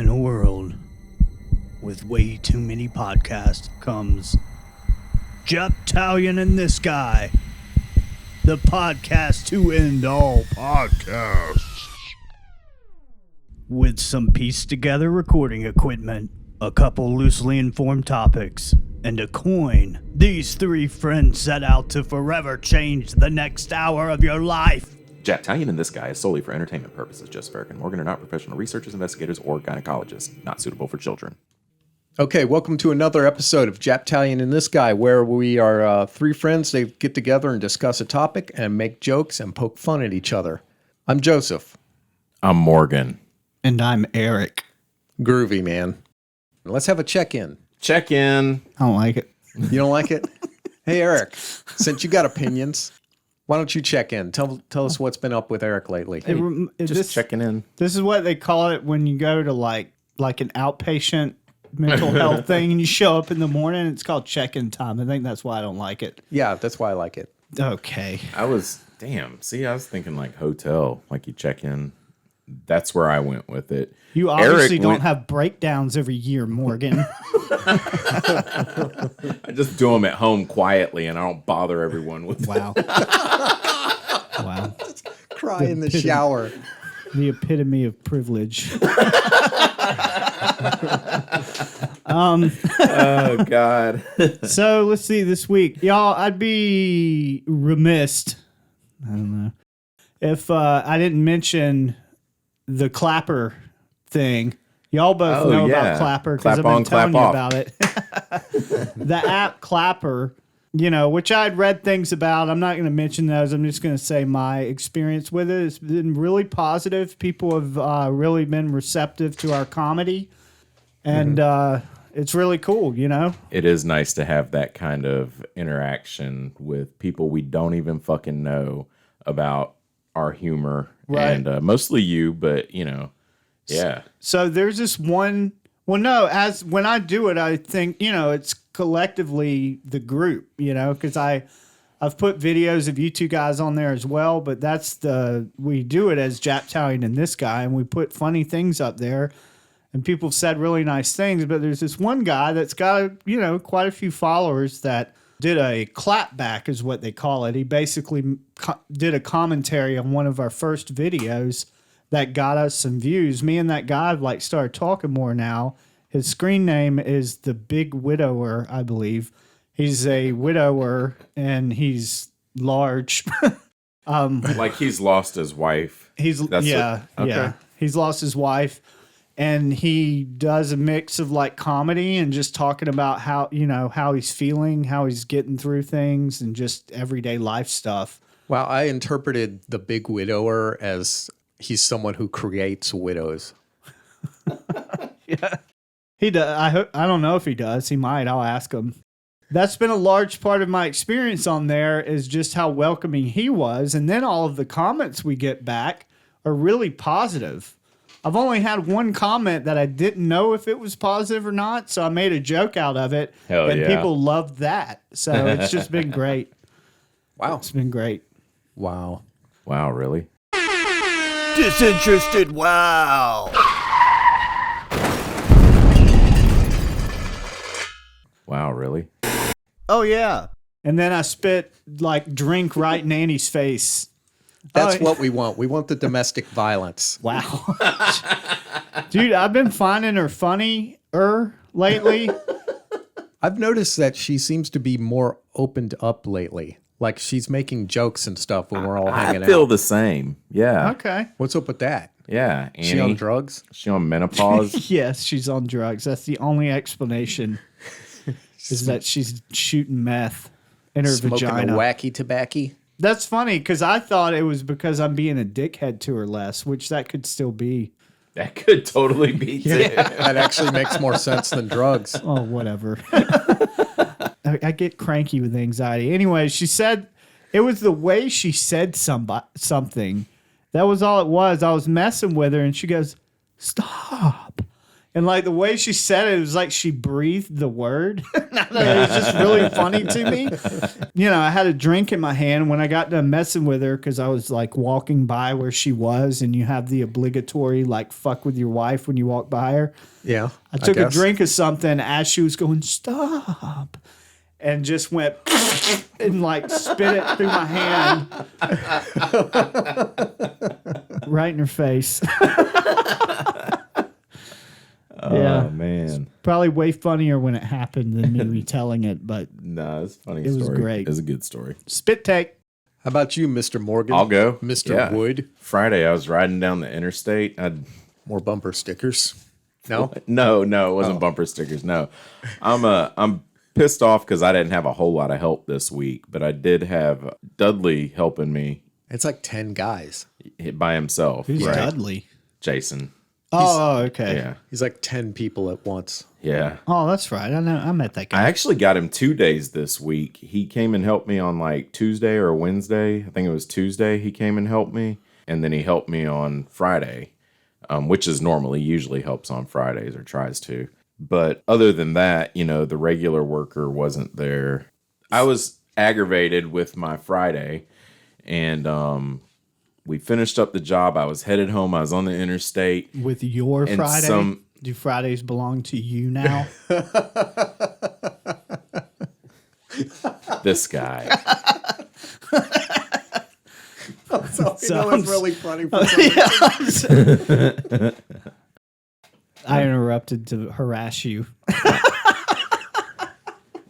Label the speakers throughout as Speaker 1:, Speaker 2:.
Speaker 1: In a world with way too many podcasts comes Japtalion and This Guy, the podcast to end all podcasts. With some pieced together recording equipment, a couple loosely informed topics, and a coin, these three friends set out to forever change the next hour of your life.
Speaker 2: Japtalion and This Guy is solely for entertainment purposes. Just Ferrick and Morgan are not professional researchers, investigators, or gynecologists. Not suitable for children.
Speaker 3: Okay, welcome to another episode of Japtalion and This Guy, where we are three friends. They get together and discuss a topic and make jokes and poke fun at each other. I'm Joseph.
Speaker 2: I'm Morgan.
Speaker 1: And I'm Eric.
Speaker 3: Groovy, man. Let's have a check-in.
Speaker 2: Check-in.
Speaker 1: I don't like it.
Speaker 3: You don't like it? Hey, Eric, since you got opinions, why don't you check in? Tell us what's been up with Eric lately.
Speaker 2: Just checking in.
Speaker 1: This is what they call it when you go to like an outpatient mental health thing and you show up in the morning. It's called check-in time. I think that's why I don't like it.
Speaker 3: Yeah, that's why I like it.
Speaker 1: Okay.
Speaker 2: I was thinking like hotel, like you check in. That's where I went with it.
Speaker 1: You obviously don't have breakdowns every year, Morgan.
Speaker 2: I just do them at home quietly, and I don't bother everyone with
Speaker 1: Wow. Wow.
Speaker 3: Cry in the shower.
Speaker 1: The epitome of privilege.
Speaker 2: Oh, God.
Speaker 1: So, let's see this week. Y'all, I'd be remiss, I don't know, if I didn't mention the Clapper thing. Y'all both know about Clapper because I've been telling you about it. The app Clapper, which I'd read things about. I'm not going to mention those. I'm just going to say my experience with it. It's been really positive. People have really been receptive to our comedy. And it's really cool,
Speaker 2: It is nice to have that kind of interaction with people we don't even fucking know about our humor. Right. And mostly you, but, yeah.
Speaker 1: So there's this one. Well, no, when I do it, I think, it's collectively the group, because I've put videos of you two guys on there as well, but we do it as Japtalion and This Guy, and we put funny things up there, and people have said really nice things, but there's this one guy that's got, quite a few followers that did a clapback is what they call it. He basically did a commentary on one of our first videos that got us some views. Me and that guy have started talking more now. His screen name is the Big Widower, I believe. He's a widower and he's large.
Speaker 2: Like he's lost his wife.
Speaker 1: He's lost his wife. And he does a mix of comedy and just talking about how, how he's feeling, how he's getting through things and just everyday life stuff.
Speaker 3: Well, I interpreted the Big Widower as he's someone who creates widows.
Speaker 1: Yeah. He does. I don't know if he does. He might. I'll ask him. That's been a large part of my experience on there is just how welcoming he was. And then all of the comments we get back are really positive. I've only had one comment that I didn't know if it was positive or not, so I made a joke out of it. And people loved that. So it's just been great.
Speaker 3: Wow.
Speaker 1: It's been great.
Speaker 3: Wow.
Speaker 2: Wow, really?
Speaker 1: Disinterested, wow.
Speaker 2: Wow, really?
Speaker 1: Oh, yeah. And then I spit drink right in Annie's face.
Speaker 3: That's what we want. We want the domestic violence.
Speaker 1: Wow. Dude, I've been finding her funnier lately.
Speaker 3: I've noticed that she seems to be more opened up lately. Like she's making jokes and stuff when we're all hanging out.
Speaker 2: I feel the same. Yeah.
Speaker 1: Okay.
Speaker 3: What's up with that?
Speaker 2: Yeah. Annie,
Speaker 3: she on drugs?
Speaker 2: She on menopause?
Speaker 1: Yes, she's on drugs. That's the only explanation. Is that she's shooting meth in her
Speaker 3: Smoking
Speaker 1: vagina.
Speaker 3: A wacky tobacco?
Speaker 1: That's funny because I thought it was because I'm being a dickhead to her less, which that could still be.
Speaker 2: That could totally be too.
Speaker 3: Yeah, that actually makes more sense than drugs.
Speaker 1: Oh, whatever. I get cranky with anxiety. Anyway, she said it was the way she said something. That was all it was. I was messing with her and she goes, "Stop." And like the way she said it, it was like she breathed the word. I don't know, it was just really funny to me. You know, I had a drink in my hand when I got done messing with her because I was like walking by where she was, and you have the obligatory like fuck with your wife when you walk by her.
Speaker 3: Yeah.
Speaker 1: I took a
Speaker 3: guess.
Speaker 1: drink of something as she was going, stop, and just went and like spit it through my hand right in her face.
Speaker 2: Oh, man.
Speaker 1: Probably way funnier when it happened than me retelling it, but
Speaker 2: No, it's a funny
Speaker 1: It was
Speaker 2: story.
Speaker 1: great.
Speaker 2: It was a good story.
Speaker 1: spit take.
Speaker 3: How about you, Mr. Morgan?
Speaker 2: I'll go.
Speaker 3: Mr.
Speaker 2: Yeah.
Speaker 3: Wood.
Speaker 2: Friday, I was riding down the interstate.
Speaker 3: More bumper stickers. No?
Speaker 2: No, it wasn't bumper stickers. No, I'm pissed off because I didn't have a whole lot of help this week, but I did have Dudley helping me
Speaker 3: It's like 10 guys.
Speaker 2: by himself.
Speaker 1: Who's
Speaker 2: Right.
Speaker 1: Dudley?
Speaker 2: Jason.
Speaker 1: Oh, okay.
Speaker 2: Yeah,
Speaker 3: He's like 10 people at once.
Speaker 2: yeah.
Speaker 1: Oh, that's right. I know. I met that
Speaker 2: I
Speaker 1: guy.
Speaker 2: actually got him 2 days this week. He came and helped me on like Tuesday or Wednesday. I think it was Tuesday he came and helped me. And then he helped me on Friday, which is usually helps on Fridays or tries to. But other than that, you know, the regular worker wasn't there. I was aggravated with my Friday, and we finished up the job. I was headed home. I was on the interstate.
Speaker 1: With your
Speaker 2: And
Speaker 1: Friday, do Fridays belong to you now?
Speaker 2: This guy.
Speaker 3: That was really funny.
Speaker 1: I interrupted to harass you.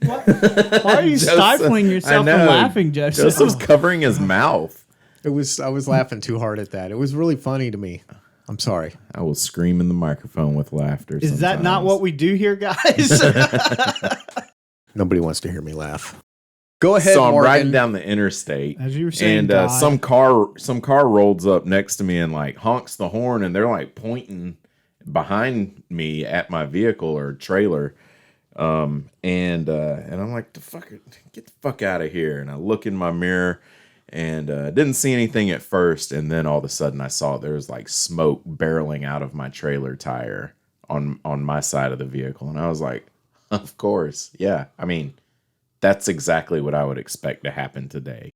Speaker 1: Why are you stifling yourself from laughing, Joseph?
Speaker 2: Joseph's covering his mouth.
Speaker 3: I was laughing too hard at that. It was really funny to me. I'm sorry.
Speaker 2: I will scream in the microphone with laughter.
Speaker 1: Is that not what we do here, guys?
Speaker 3: Nobody wants to hear me laugh. Go ahead,
Speaker 2: So I'm
Speaker 3: Morgan.
Speaker 2: riding down the interstate,
Speaker 1: As you were saying,
Speaker 2: and
Speaker 1: God.
Speaker 2: some car rolls up next to me and like honks the horn, and they're like pointing behind me at my vehicle or trailer, and I'm like, get the fuck out of here! And I look in my mirror, and didn't see anything at first, and then all of a sudden I saw there was like smoke barreling out of my trailer tire on my side of the vehicle, and I was like, of course, yeah. I mean, that's exactly what I would expect to happen today.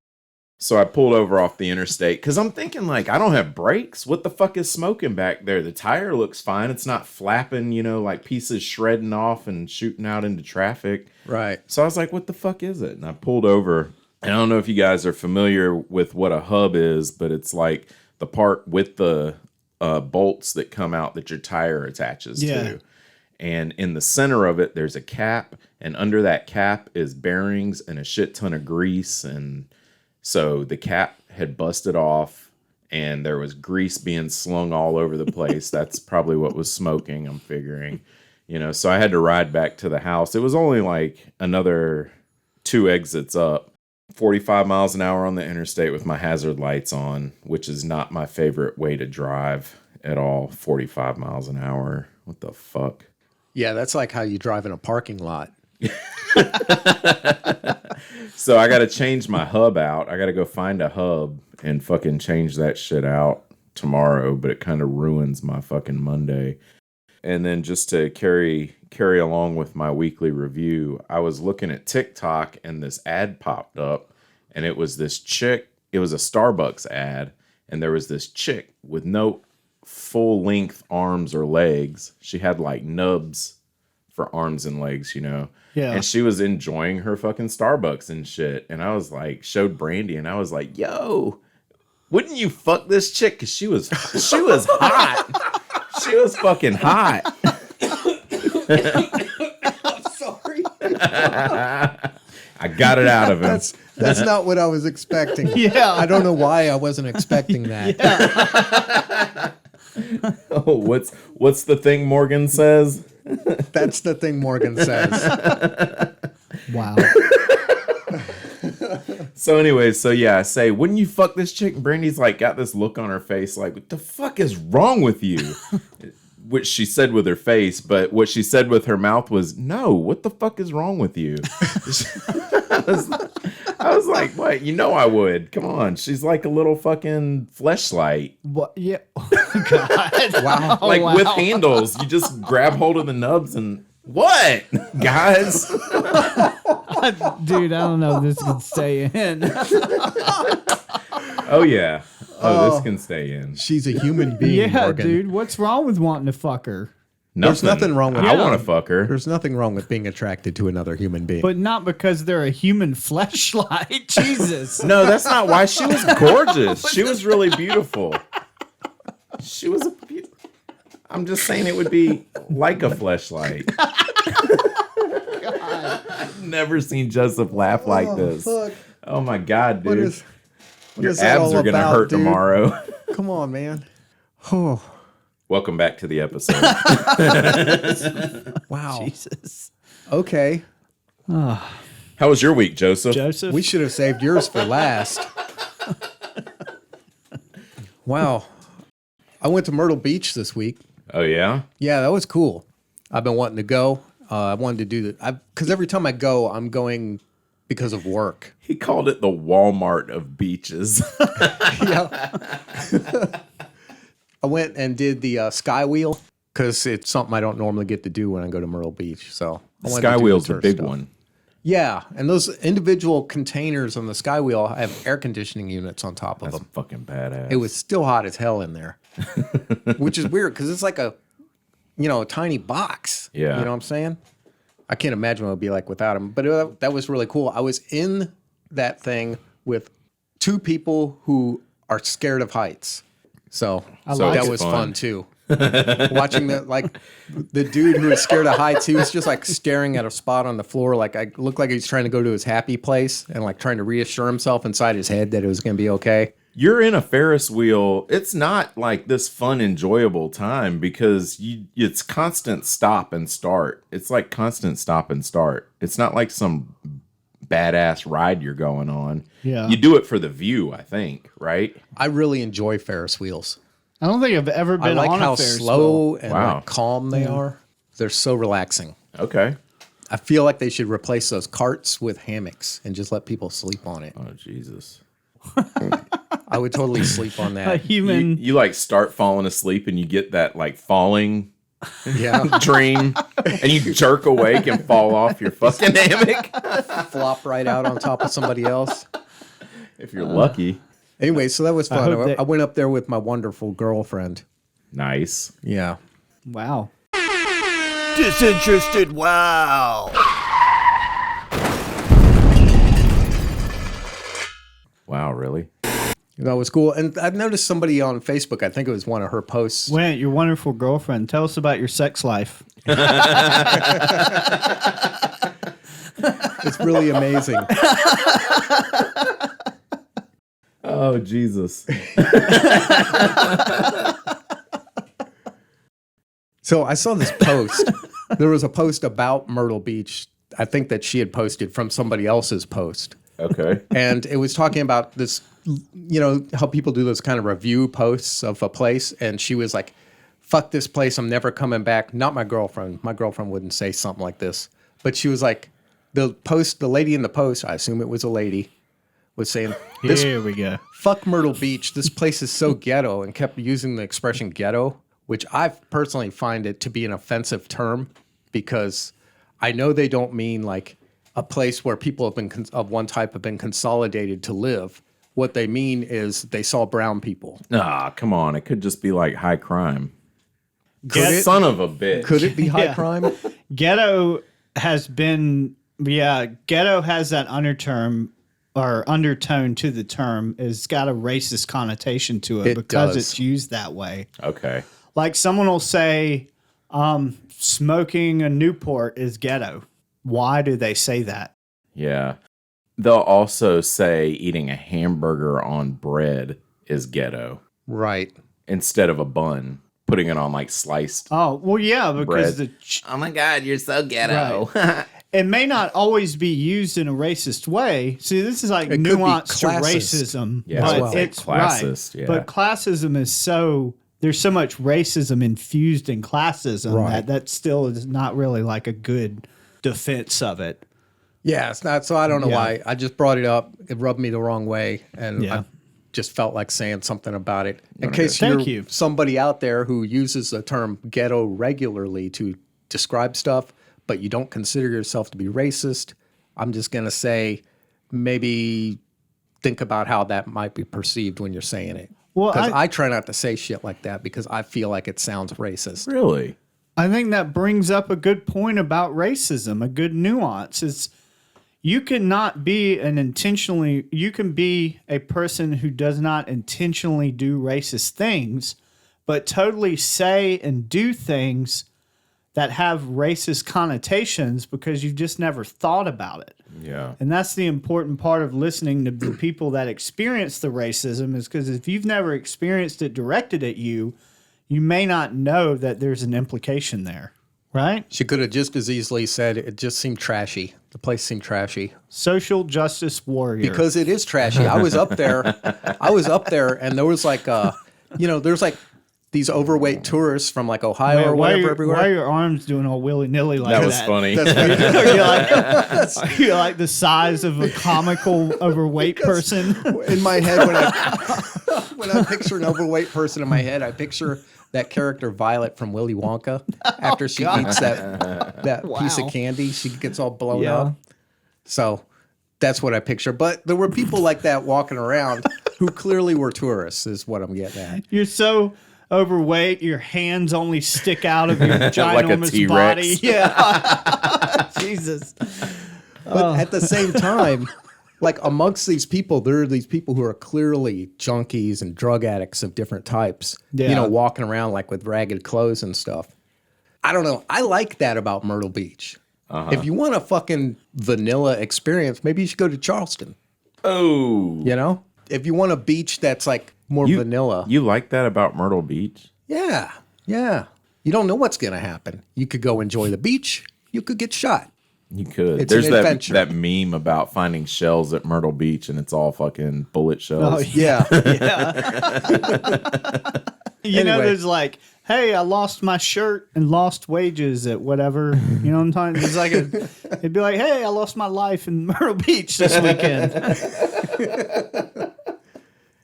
Speaker 2: So I pulled over off the interstate because I'm thinking, like, I don't have brakes. What the fuck is smoking back there? The tire looks fine. It's not flapping, you know, like pieces shredding off and shooting out into traffic.
Speaker 3: Right.
Speaker 2: So I was like, what the fuck is it? And I pulled over. And I don't know if you guys are familiar with what a hub is, but it's like the part with the bolts that come out that your tire attaches to. And in the center of it, there's a cap, and under that cap is bearings and a shit ton of grease. And so the cap had busted off, and there was grease being slung all over the place. That's probably what was smoking, I'm figuring. You know, so I had to ride back to the house. It was only like another 2 exits up, 45 miles an hour on the interstate with my hazard lights on, which is not my favorite way to drive at all. 45 miles an hour. What the fuck?
Speaker 3: Yeah, that's like how you drive in a parking lot.
Speaker 2: So I got to change my hub out. I got to go find a hub and fucking change that shit out tomorrow, but it kind of ruins my fucking Monday. And then just to carry along with my weekly review, I was looking at TikTok and this ad popped up, and it was this chick. It was a Starbucks ad, and there was this chick with no full length arms or legs. She had like nubs for arms and legs, you know.
Speaker 1: Yeah.
Speaker 2: And she was enjoying her fucking Starbucks and shit. And I was like, showed Brandy, and I was like, yo, wouldn't you fuck this chick? Cause she was hot. She was fucking hot.
Speaker 3: I'm sorry.
Speaker 2: I got it out of him.
Speaker 3: That's not what I was expecting.
Speaker 1: Yeah.
Speaker 3: I don't know why I wasn't expecting that.
Speaker 2: Oh, what's the thing Morgan says?
Speaker 3: That's the thing Morgan says.
Speaker 1: Wow.
Speaker 2: So anyway, I say, wouldn't you fuck this chick? And Brandy's like got this look on her face like, what the fuck is wrong with you? Which she said with her face, but what she said with her mouth was, no, what the fuck is wrong with you? I was like, what? You know I would. Come on. She's like a little fucking fleshlight.
Speaker 1: What? Yeah. God.
Speaker 3: Wow.
Speaker 2: Like
Speaker 1: wow.
Speaker 2: with handles, you just grab hold of the nubs and what, guys?
Speaker 1: Dude, I don't know if this can stay in.
Speaker 2: Oh yeah. Oh, this can stay in.
Speaker 3: She's a human being,
Speaker 1: Yeah,
Speaker 3: Morgan.
Speaker 1: dude. What's wrong with wanting to fuck her?
Speaker 3: There's nothing wrong with
Speaker 2: I
Speaker 1: Yeah.
Speaker 2: want to fuck her.
Speaker 3: There's nothing wrong with being attracted to another human being.
Speaker 1: But not because they're a human fleshlight. Jesus.
Speaker 2: No, that's not why. She was gorgeous. She was really beautiful. She was I'm just saying it would be like a fleshlight. I've never seen Joseph laugh like this.
Speaker 3: fuck.
Speaker 2: Oh my God, dude.
Speaker 3: What
Speaker 2: Your
Speaker 3: is that
Speaker 2: abs
Speaker 3: all
Speaker 2: are going to
Speaker 3: about,
Speaker 2: hurt
Speaker 3: dude?
Speaker 2: tomorrow.
Speaker 3: Come on, man. Oh,
Speaker 2: Welcome back to the episode.
Speaker 3: wow.
Speaker 1: Jesus.
Speaker 3: Okay.
Speaker 2: How was your week, Joseph?
Speaker 1: Joseph?
Speaker 3: We should have saved yours for last. Wow. I went to Myrtle Beach this week.
Speaker 2: Oh, yeah?
Speaker 3: Yeah, that was cool. I've been wanting to go. I wanted to do that because every time I go, I'm going because of work.
Speaker 2: He called it the Walmart of beaches.
Speaker 3: Yeah. I went and did the Sky Wheel because it's something I don't normally get to do when I go to Myrtle Beach. So I wanted to
Speaker 2: Sky
Speaker 3: do
Speaker 2: Wheel's a
Speaker 3: surf
Speaker 2: big
Speaker 3: stuff.
Speaker 2: one.
Speaker 3: Yeah, and those individual containers on the Sky Wheel have air conditioning units on top of
Speaker 2: That's
Speaker 3: them.
Speaker 2: fucking badass.
Speaker 3: It was still hot as hell in there, which is weird because it's like a tiny box.
Speaker 2: Yeah.
Speaker 3: You know what I'm saying? I can't imagine what it would be like without them. But that was really cool. I was in that thing with two people who are scared of heights. So
Speaker 2: like
Speaker 3: that
Speaker 2: it.
Speaker 3: was
Speaker 2: Fun.
Speaker 3: fun too. Watching the dude who was scared of heights, he was just like staring at a spot on the floor. Like I looked like he's trying to go to his happy place and like trying to reassure himself inside his head that it was going to be okay.
Speaker 2: You're in a Ferris wheel. It's not like this fun, enjoyable time because it's constant stop and start. It's like constant stop and start. It's not like some badass ride you're going on.
Speaker 1: Yeah.
Speaker 2: You do it for the view, I think, right?
Speaker 3: I really enjoy Ferris wheels.
Speaker 1: I don't think I've ever
Speaker 3: I
Speaker 1: been
Speaker 3: like
Speaker 1: on
Speaker 3: how
Speaker 1: a Ferris
Speaker 3: slow
Speaker 1: wheel.
Speaker 3: and
Speaker 2: Wow.
Speaker 3: like calm they are. They're so relaxing.
Speaker 2: Okay.
Speaker 3: I feel like they should replace those carts with hammocks and just let people sleep on it.
Speaker 2: Oh, Jesus.
Speaker 3: I would totally sleep on
Speaker 1: A
Speaker 3: that.
Speaker 1: human.
Speaker 2: You like start falling asleep and you get that like falling
Speaker 3: Yeah,
Speaker 2: dream and you jerk awake and fall off your fucking hammock.
Speaker 3: flop right out on top of somebody else.
Speaker 2: If you're lucky.
Speaker 3: Anyway, so that was fun.
Speaker 1: hope that-
Speaker 3: I went up there with my wonderful girlfriend.
Speaker 2: Nice.
Speaker 3: Yeah.
Speaker 1: Wow.
Speaker 4: Disinterested, wow.
Speaker 2: Wow, really?
Speaker 3: That was cool. And I've noticed somebody on Facebook, I think it was one of her posts.
Speaker 1: Wait, your wonderful girlfriend. Tell us about your sex life.
Speaker 3: It's really amazing.
Speaker 2: Oh, Jesus.
Speaker 3: So I saw this post. There was a post about Myrtle Beach, I think that she had posted from somebody else's post.
Speaker 2: Okay.
Speaker 3: And it was talking about this, how people do those kind of review posts of a place. And she was like, fuck this place. I'm never coming back. Not my girlfriend. My girlfriend wouldn't say something like this. But she was like, the lady in the post, I assume it was a lady, was saying,
Speaker 1: Here we go.
Speaker 3: fuck Myrtle Beach. This place is so ghetto, and kept using the expression ghetto, which I personally find it to be an offensive term because I know they don't mean like a place where people have been of one type have been consolidated to live. What they mean is they saw brown people.
Speaker 2: Ah, come on. It could just be like high crime.
Speaker 1: Could it?
Speaker 2: Son of a bitch.
Speaker 3: Could it be high
Speaker 1: Yeah.
Speaker 3: crime?
Speaker 1: Ghetto has been, ghetto has that undertone to the term. It's got a racist connotation to it,
Speaker 3: It
Speaker 1: because
Speaker 3: does.
Speaker 1: it's used that way.
Speaker 2: Okay.
Speaker 1: Like someone will say, smoking a Newport is ghetto. Why do they say that?
Speaker 2: Yeah. They'll also say eating a hamburger on bread is ghetto
Speaker 3: Right.
Speaker 2: instead of a bun, putting it on like sliced.
Speaker 1: Oh, well, yeah, because
Speaker 2: Bread. Oh my God, you're so ghetto.
Speaker 1: it may not always be used in a racist way. See, this is like
Speaker 3: It could be
Speaker 1: nuance to
Speaker 3: classist
Speaker 1: racism.
Speaker 2: Yeah,
Speaker 1: but
Speaker 2: I would say
Speaker 1: it's
Speaker 2: classist,
Speaker 1: right.
Speaker 2: yeah.
Speaker 1: But classism is there's so much racism infused in classism
Speaker 3: Right.
Speaker 1: that still is not really like a good defense of it.
Speaker 3: Yeah, it's not. So I don't know
Speaker 1: Yeah.
Speaker 3: why. I just brought it up. It rubbed me the wrong way, and
Speaker 1: Yeah.
Speaker 3: I just felt like saying something about it. In
Speaker 2: Okay.
Speaker 3: case
Speaker 1: Thank
Speaker 3: you're
Speaker 1: you.
Speaker 3: somebody out there who uses the term ghetto regularly to describe stuff, but you don't consider yourself to be racist, I'm just going to say maybe think about how that might be perceived when you're saying it.
Speaker 1: Well,
Speaker 3: Because I try not to say shit like that because I feel like it sounds racist.
Speaker 2: Really?
Speaker 1: I think that brings up a good point about racism, a good nuance. Is you cannot be you can be a person who does not intentionally do racist things, but totally say and do things that have racist connotations because you've just never thought about it.
Speaker 2: Yeah.
Speaker 1: And that's the important part of listening to the people that experience the racism, is because if you've never experienced it directed at you, you may not know that there's an implication there, right?
Speaker 3: She could have just as easily said it just seemed trashy. The place seemed trashy.
Speaker 1: Social justice warrior.
Speaker 3: Because it is trashy. I was up there and there was like there's like these overweight tourists from like Ohio
Speaker 1: Man,
Speaker 3: or whatever everywhere.
Speaker 1: Why are your arms doing all willy nilly like that?
Speaker 2: That was funny.
Speaker 1: Are you like the size of a comical overweight person?
Speaker 3: In my head, when I picture an overweight person in my head, I picture that character Violet from Willy Wonka. After she eats that piece of candy, she gets all blown up. So that's what I picture. But there were people like that walking around who clearly were tourists, is what I'm getting at.
Speaker 1: You're so overweight, your hands only stick out of your ginormous
Speaker 2: T-Rex.
Speaker 1: body. Yeah. Jesus.
Speaker 3: But at the same time, like amongst these people, there are these people who are clearly junkies and drug addicts of different types,
Speaker 1: Yeah.
Speaker 3: walking around like with ragged clothes and stuff. I don't know. I like that about Myrtle Beach. If you want a fucking vanilla experience, maybe you should go to Charleston.
Speaker 2: Oh.
Speaker 3: If you want a beach that's like more vanilla.
Speaker 2: You like that about Myrtle Beach?
Speaker 3: Yeah. You don't know what's going to happen. You could go enjoy the beach. You could get shot.
Speaker 2: You could.
Speaker 3: It's
Speaker 2: There's
Speaker 3: an adventure.
Speaker 2: that meme about finding shells at Myrtle Beach and it's all fucking bullet shells.
Speaker 1: Oh,
Speaker 3: Yeah.
Speaker 1: Anyway. There's like, hey, I lost my shirt and lost wages at whatever. You know what I'm talking? It's like it'd be like, hey, I lost my life in Myrtle Beach this weekend.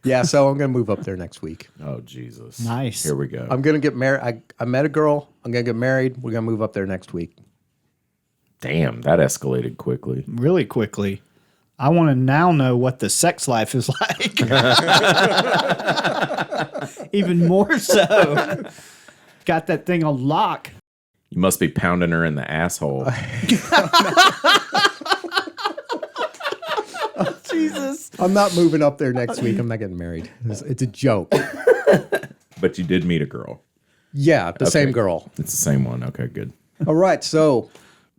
Speaker 3: Yeah, so I'm going to move up there next week.
Speaker 2: Oh, Jesus.
Speaker 1: Nice.
Speaker 2: Here we go.
Speaker 3: I'm going to get married. I met a girl. I'm going to get married. We're going to move up there next week.
Speaker 2: Damn, that escalated quickly.
Speaker 1: Really quickly. I want to now know what the sex life is like. Even more so. Got that thing on lock.
Speaker 2: You must be pounding her in the asshole.
Speaker 1: Jesus.
Speaker 3: I'm not moving up there next week. I'm not getting married. It's a joke.
Speaker 2: But you did meet a girl.
Speaker 3: Yeah, the same girl.
Speaker 2: It's the same one. Okay, good.
Speaker 3: All right, so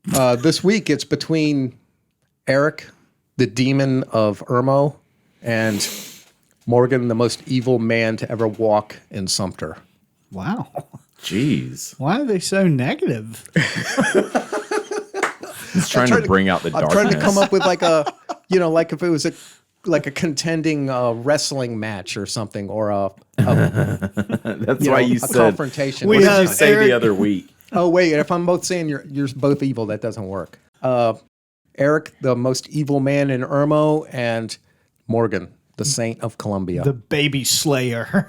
Speaker 3: this week it's between Eric, the demon of Irmo, and Morgan, the most evil man to ever walk in Sumter.
Speaker 1: Wow.
Speaker 2: Jeez.
Speaker 1: Why are they so negative?
Speaker 2: He's trying to bring out the darkness.
Speaker 3: I'm trying to come up with like a, like if it was a contending wrestling match or something, or
Speaker 2: That's why you
Speaker 3: a
Speaker 2: said
Speaker 3: confrontation.
Speaker 2: What
Speaker 1: We
Speaker 2: did
Speaker 1: have
Speaker 2: you say
Speaker 1: Eric-
Speaker 2: the other week?
Speaker 3: Oh wait, if I'm both saying you're both evil, that doesn't work. Eric, the most evil man in Irmo, and Morgan, the saint of Columbia.
Speaker 1: The baby slayer.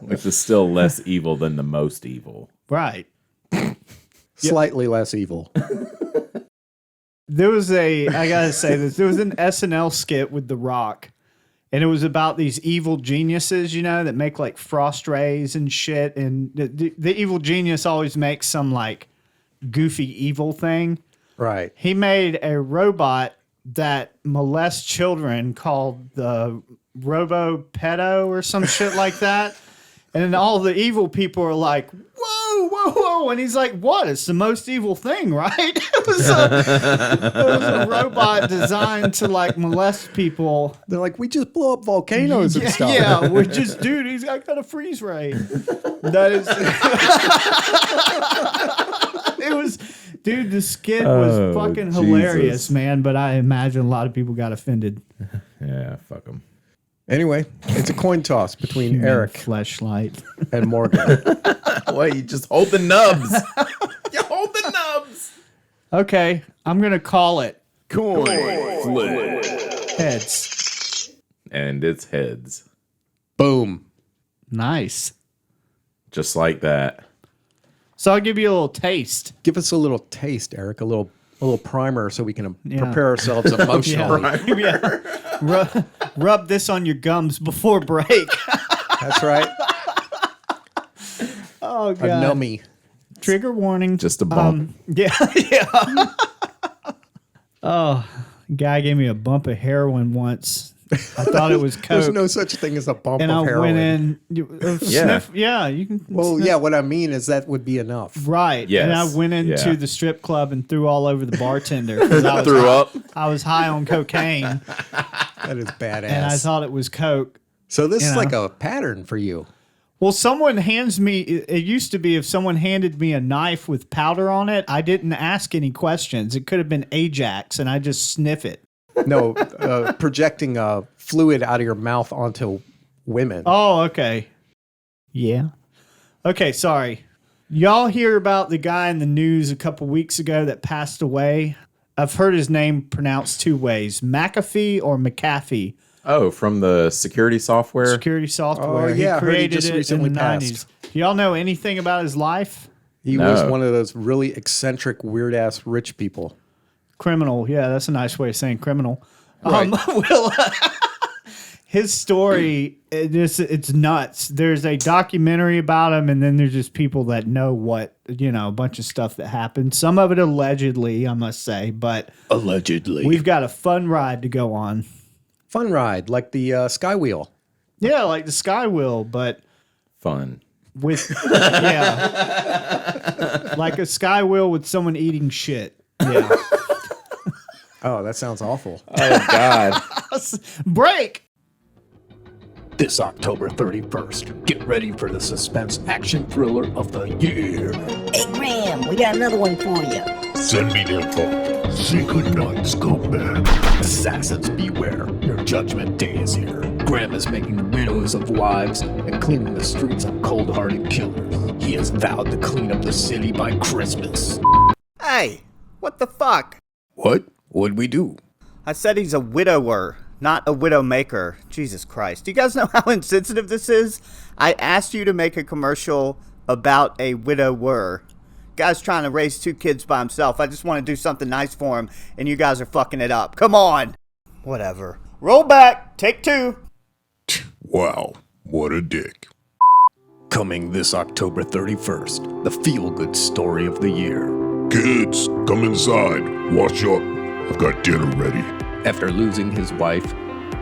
Speaker 2: Which is still less evil than the most evil.
Speaker 1: Right.
Speaker 3: Slightly less evil.
Speaker 1: There was I gotta say this, there was an SNL skit with The Rock, and it was about these evil geniuses, that make like frost rays and shit, and the evil genius always makes some like goofy evil thing.
Speaker 3: Right.
Speaker 1: He made a robot that molests children called the Robo-Pedo or some shit like that. And then all the evil people are like, whoa, whoa, whoa. And he's like, what? It's the most evil thing, right? It was a robot designed to like molest people.
Speaker 3: They're like, we just blow up volcanoes and stuff.
Speaker 1: Yeah, we just, dude, I got a freeze ray. That is. It was, dude, the skit was fucking hilarious,
Speaker 2: Jesus.
Speaker 1: man. But I imagine a lot of people got offended.
Speaker 2: Yeah, fuck them.
Speaker 3: Anyway, it's a coin toss between Eric
Speaker 1: Fleshlight.
Speaker 3: and Morgan.
Speaker 2: Wait, you just hold the nubs. You hold the nubs.
Speaker 1: Okay, I'm gonna call it
Speaker 2: Coin flip.
Speaker 1: heads.
Speaker 2: and it's heads.
Speaker 3: Boom.
Speaker 1: Nice.
Speaker 2: Just like that.
Speaker 1: So I'll give you a little taste.
Speaker 3: Give us a little taste, Eric. A little primer so we can prepare ourselves emotionally.
Speaker 1: Rub this on your gums before break.
Speaker 3: That's right.
Speaker 1: Oh, God.
Speaker 3: A nummy.
Speaker 1: Trigger warning.
Speaker 2: Just a bump.
Speaker 1: Yeah. Oh, guy gave me a bump of heroin once. I thought it was coke.
Speaker 3: There's no such thing as a bump
Speaker 1: and
Speaker 3: of
Speaker 1: I
Speaker 3: heroin.
Speaker 1: went in. Sniff, you can.
Speaker 3: Well,
Speaker 1: sniff.
Speaker 3: yeah, what I mean is that would be enough.
Speaker 1: Right.
Speaker 2: Yes.
Speaker 1: And I went into the strip club and threw all over the bartender. 'Cause I was
Speaker 2: Threw up.
Speaker 1: I was high on cocaine
Speaker 3: That is badass.
Speaker 1: and I thought it was coke.
Speaker 3: So this is
Speaker 1: know.
Speaker 3: like a pattern for you.
Speaker 1: Well, someone hands me, it used to be if someone handed me a knife with powder on it, I didn't ask any questions. It could have been Ajax and I just sniff it.
Speaker 3: No, projecting fluid out of your mouth onto women.
Speaker 1: Oh, okay. Yeah. Okay, sorry. Y'all hear about the guy in the news a couple weeks ago that passed away? I've heard his name pronounced two ways, McAfee or McAfee.
Speaker 2: Oh, from the security software?
Speaker 1: Security software.
Speaker 3: Oh, yeah, I
Speaker 1: He
Speaker 3: heard he
Speaker 1: created
Speaker 3: just
Speaker 1: it in
Speaker 3: recently
Speaker 1: the
Speaker 3: passed.
Speaker 1: 90s. Do y'all know anything about his life?
Speaker 3: He
Speaker 2: No.
Speaker 3: was one of those really eccentric, weird-ass rich people.
Speaker 1: Criminal. Yeah, that's a nice way of saying criminal.
Speaker 3: Right.
Speaker 1: His story, it's nuts. There's a documentary about him, and then there's just people that know a bunch of stuff that happened. Some of it allegedly, I must say, but
Speaker 3: Allegedly.
Speaker 1: we've got a fun ride to go on.
Speaker 3: Fun ride, like the Sky Wheel.
Speaker 1: Yeah, like the Sky Wheel, but
Speaker 2: Fun.
Speaker 1: with, like a Sky Wheel with someone eating shit. Yeah.
Speaker 3: Oh, that sounds awful.
Speaker 2: Oh, God.
Speaker 1: Break.
Speaker 4: This October 31st, get ready for the suspense action thriller of the year.
Speaker 5: Hey, Graham, we got another one for you.
Speaker 4: Send me the info. Say goodnight, scumbag. Assassins beware. Your judgment day is here. Graham is making the widows of wives and cleaning the streets of cold-hearted killers. He has vowed to clean up the city by Christmas.
Speaker 6: Hey, what the fuck?
Speaker 4: What? What'd we do?
Speaker 6: I said he's a widower, not a widow maker. Jesus Christ. Do you guys know how insensitive this is? I asked you to make a commercial about a widower. Guy's trying to raise 2 kids by himself. I just want to do something nice for him, and you guys are fucking it up. Come on. Whatever. Roll back. Take 2.
Speaker 4: Wow, what a dick. Coming this October 31st, the feel-good story of the year. Kids, come inside. Wash up. I've got dinner ready. After losing his wife,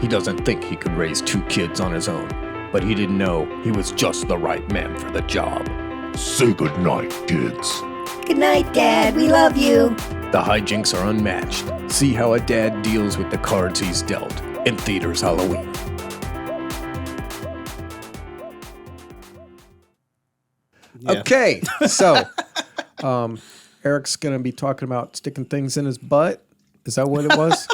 Speaker 4: he doesn't think he could raise 2 kids on his own. But he didn't know he was just the right man for the job. Say goodnight, kids.
Speaker 5: Good night, Dad. We love you.
Speaker 4: The hijinks are unmatched. See how a dad deals with the cards he's dealt in theaters Halloween.
Speaker 1: Yeah.
Speaker 3: Okay, so Eric's going to be talking about sticking things in his butt. Is that what it was?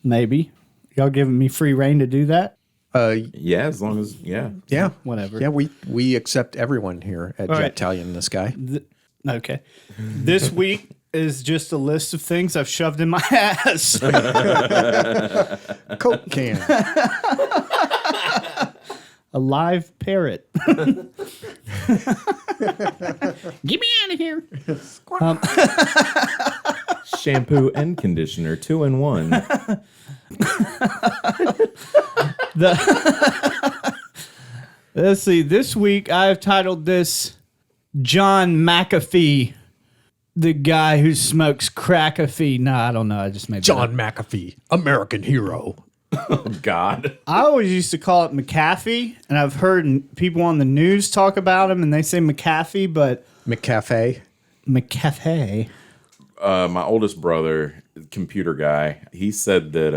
Speaker 1: Maybe. Y'all giving me free reign to do that?
Speaker 2: Yeah, as long as, yeah.
Speaker 3: Yeah.
Speaker 1: Whatever.
Speaker 3: Yeah, we accept everyone here at
Speaker 1: All right.
Speaker 3: Jetalion This Guy.
Speaker 1: Okay. This week is just a list of things I've shoved in my ass.
Speaker 3: Coke can.
Speaker 1: A live parrot. Get me out of here.
Speaker 2: Shampoo and conditioner, 2 in 1.
Speaker 1: Let's see. This week I've titled this John McAfee, the guy who smokes crackafee. No, I don't know. I just made that up.
Speaker 4: John McAfee, American hero.
Speaker 2: Oh, God.
Speaker 1: I always used to call it McAfee, and I've heard people on the news talk about him, and they say McAfee, but
Speaker 3: McCafe.
Speaker 1: McAfee.
Speaker 2: My oldest brother, computer guy, he said that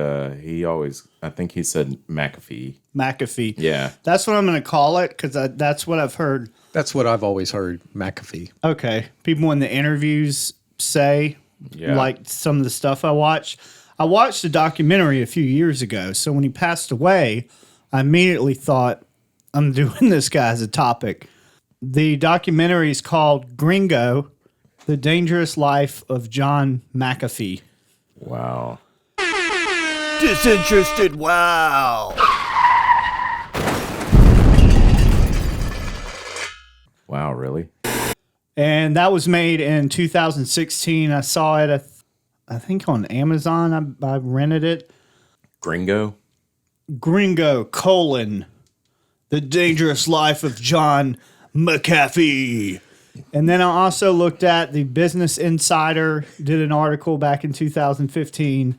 Speaker 2: I think he said McAfee.
Speaker 1: McAfee.
Speaker 2: Yeah.
Speaker 1: That's what I'm going to call it, because that's what I've heard.
Speaker 3: That's what I've always heard, McAfee.
Speaker 1: Okay. People in the interviews say,
Speaker 2: Yeah.
Speaker 1: like some of the stuff I watch. I watched a documentary a few years ago, so when he passed away, I immediately thought, I'm doing this guy as a topic. The documentary is called Gringo, The Dangerous Life of John McAfee.
Speaker 2: Wow.
Speaker 6: Disinterested wow.
Speaker 2: Wow, really?
Speaker 1: And that was made in 2016. I saw it, I think, on Amazon. I rented it.
Speaker 2: Gringo?
Speaker 1: Gringo, The Dangerous Life of John McAfee. And then I also looked at the Business Insider, did an article back in 2015.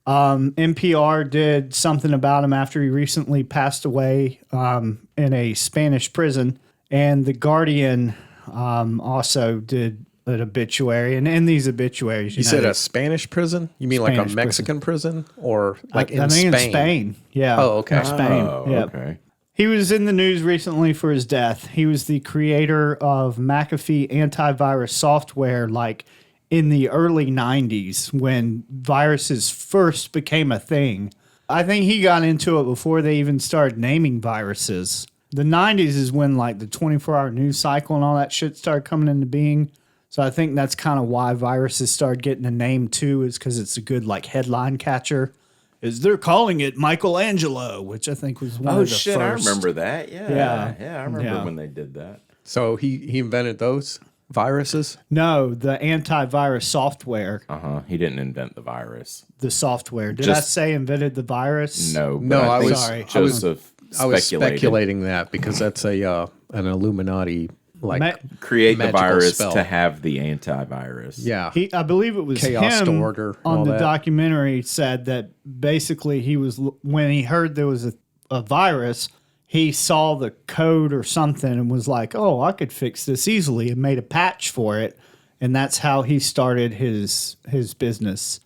Speaker 1: NPR did something about him after he recently passed away in a Spanish prison. And The Guardian also did an obituary. And in these obituaries,
Speaker 3: You said a Spanish prison? You mean like a
Speaker 1: Spanish
Speaker 3: Mexican prison? Or like
Speaker 1: I
Speaker 3: in
Speaker 1: think
Speaker 3: Spain?
Speaker 1: in Spain. Yeah.
Speaker 3: Oh, okay.
Speaker 1: In Spain.
Speaker 2: Oh,
Speaker 1: yeah.
Speaker 2: okay.
Speaker 1: He was in the news recently for his death. He was the creator of McAfee antivirus software, like in the early 90s when viruses first became a thing. I think he got into it before they even started naming viruses. The 90s is when like the 24-hour news cycle and all that shit started coming into being. So I think that's kind of why viruses started getting a name too, is because it's a good like headline catcher. Is they're calling it Michelangelo, which I think was one of the
Speaker 2: shit,
Speaker 1: first.
Speaker 2: I remember that. Yeah.
Speaker 1: Yeah.
Speaker 2: Yeah, I remember
Speaker 1: Yeah.
Speaker 2: when they did that.
Speaker 3: So he invented those viruses?
Speaker 1: No, the antivirus software.
Speaker 2: He didn't invent the virus.
Speaker 1: The software. Did I
Speaker 2: Just-
Speaker 1: say invented the virus?
Speaker 2: No, but
Speaker 3: No, I
Speaker 2: think
Speaker 3: was-
Speaker 1: Sorry.
Speaker 2: Joseph
Speaker 3: I was
Speaker 2: speculated.
Speaker 3: speculating that because that's an Illuminati like
Speaker 1: Ma-
Speaker 2: Create the
Speaker 3: magical
Speaker 2: virus
Speaker 3: spell.
Speaker 2: to have the antivirus.
Speaker 3: yeah.
Speaker 1: I believe it was
Speaker 3: Chaos
Speaker 1: him
Speaker 3: to order, all
Speaker 1: on the
Speaker 3: that.
Speaker 1: documentary said that basically he was, when he heard there was a virus, he saw the code or something and was like, oh, I could fix this easily, and made a patch for it. And that's how he started his business.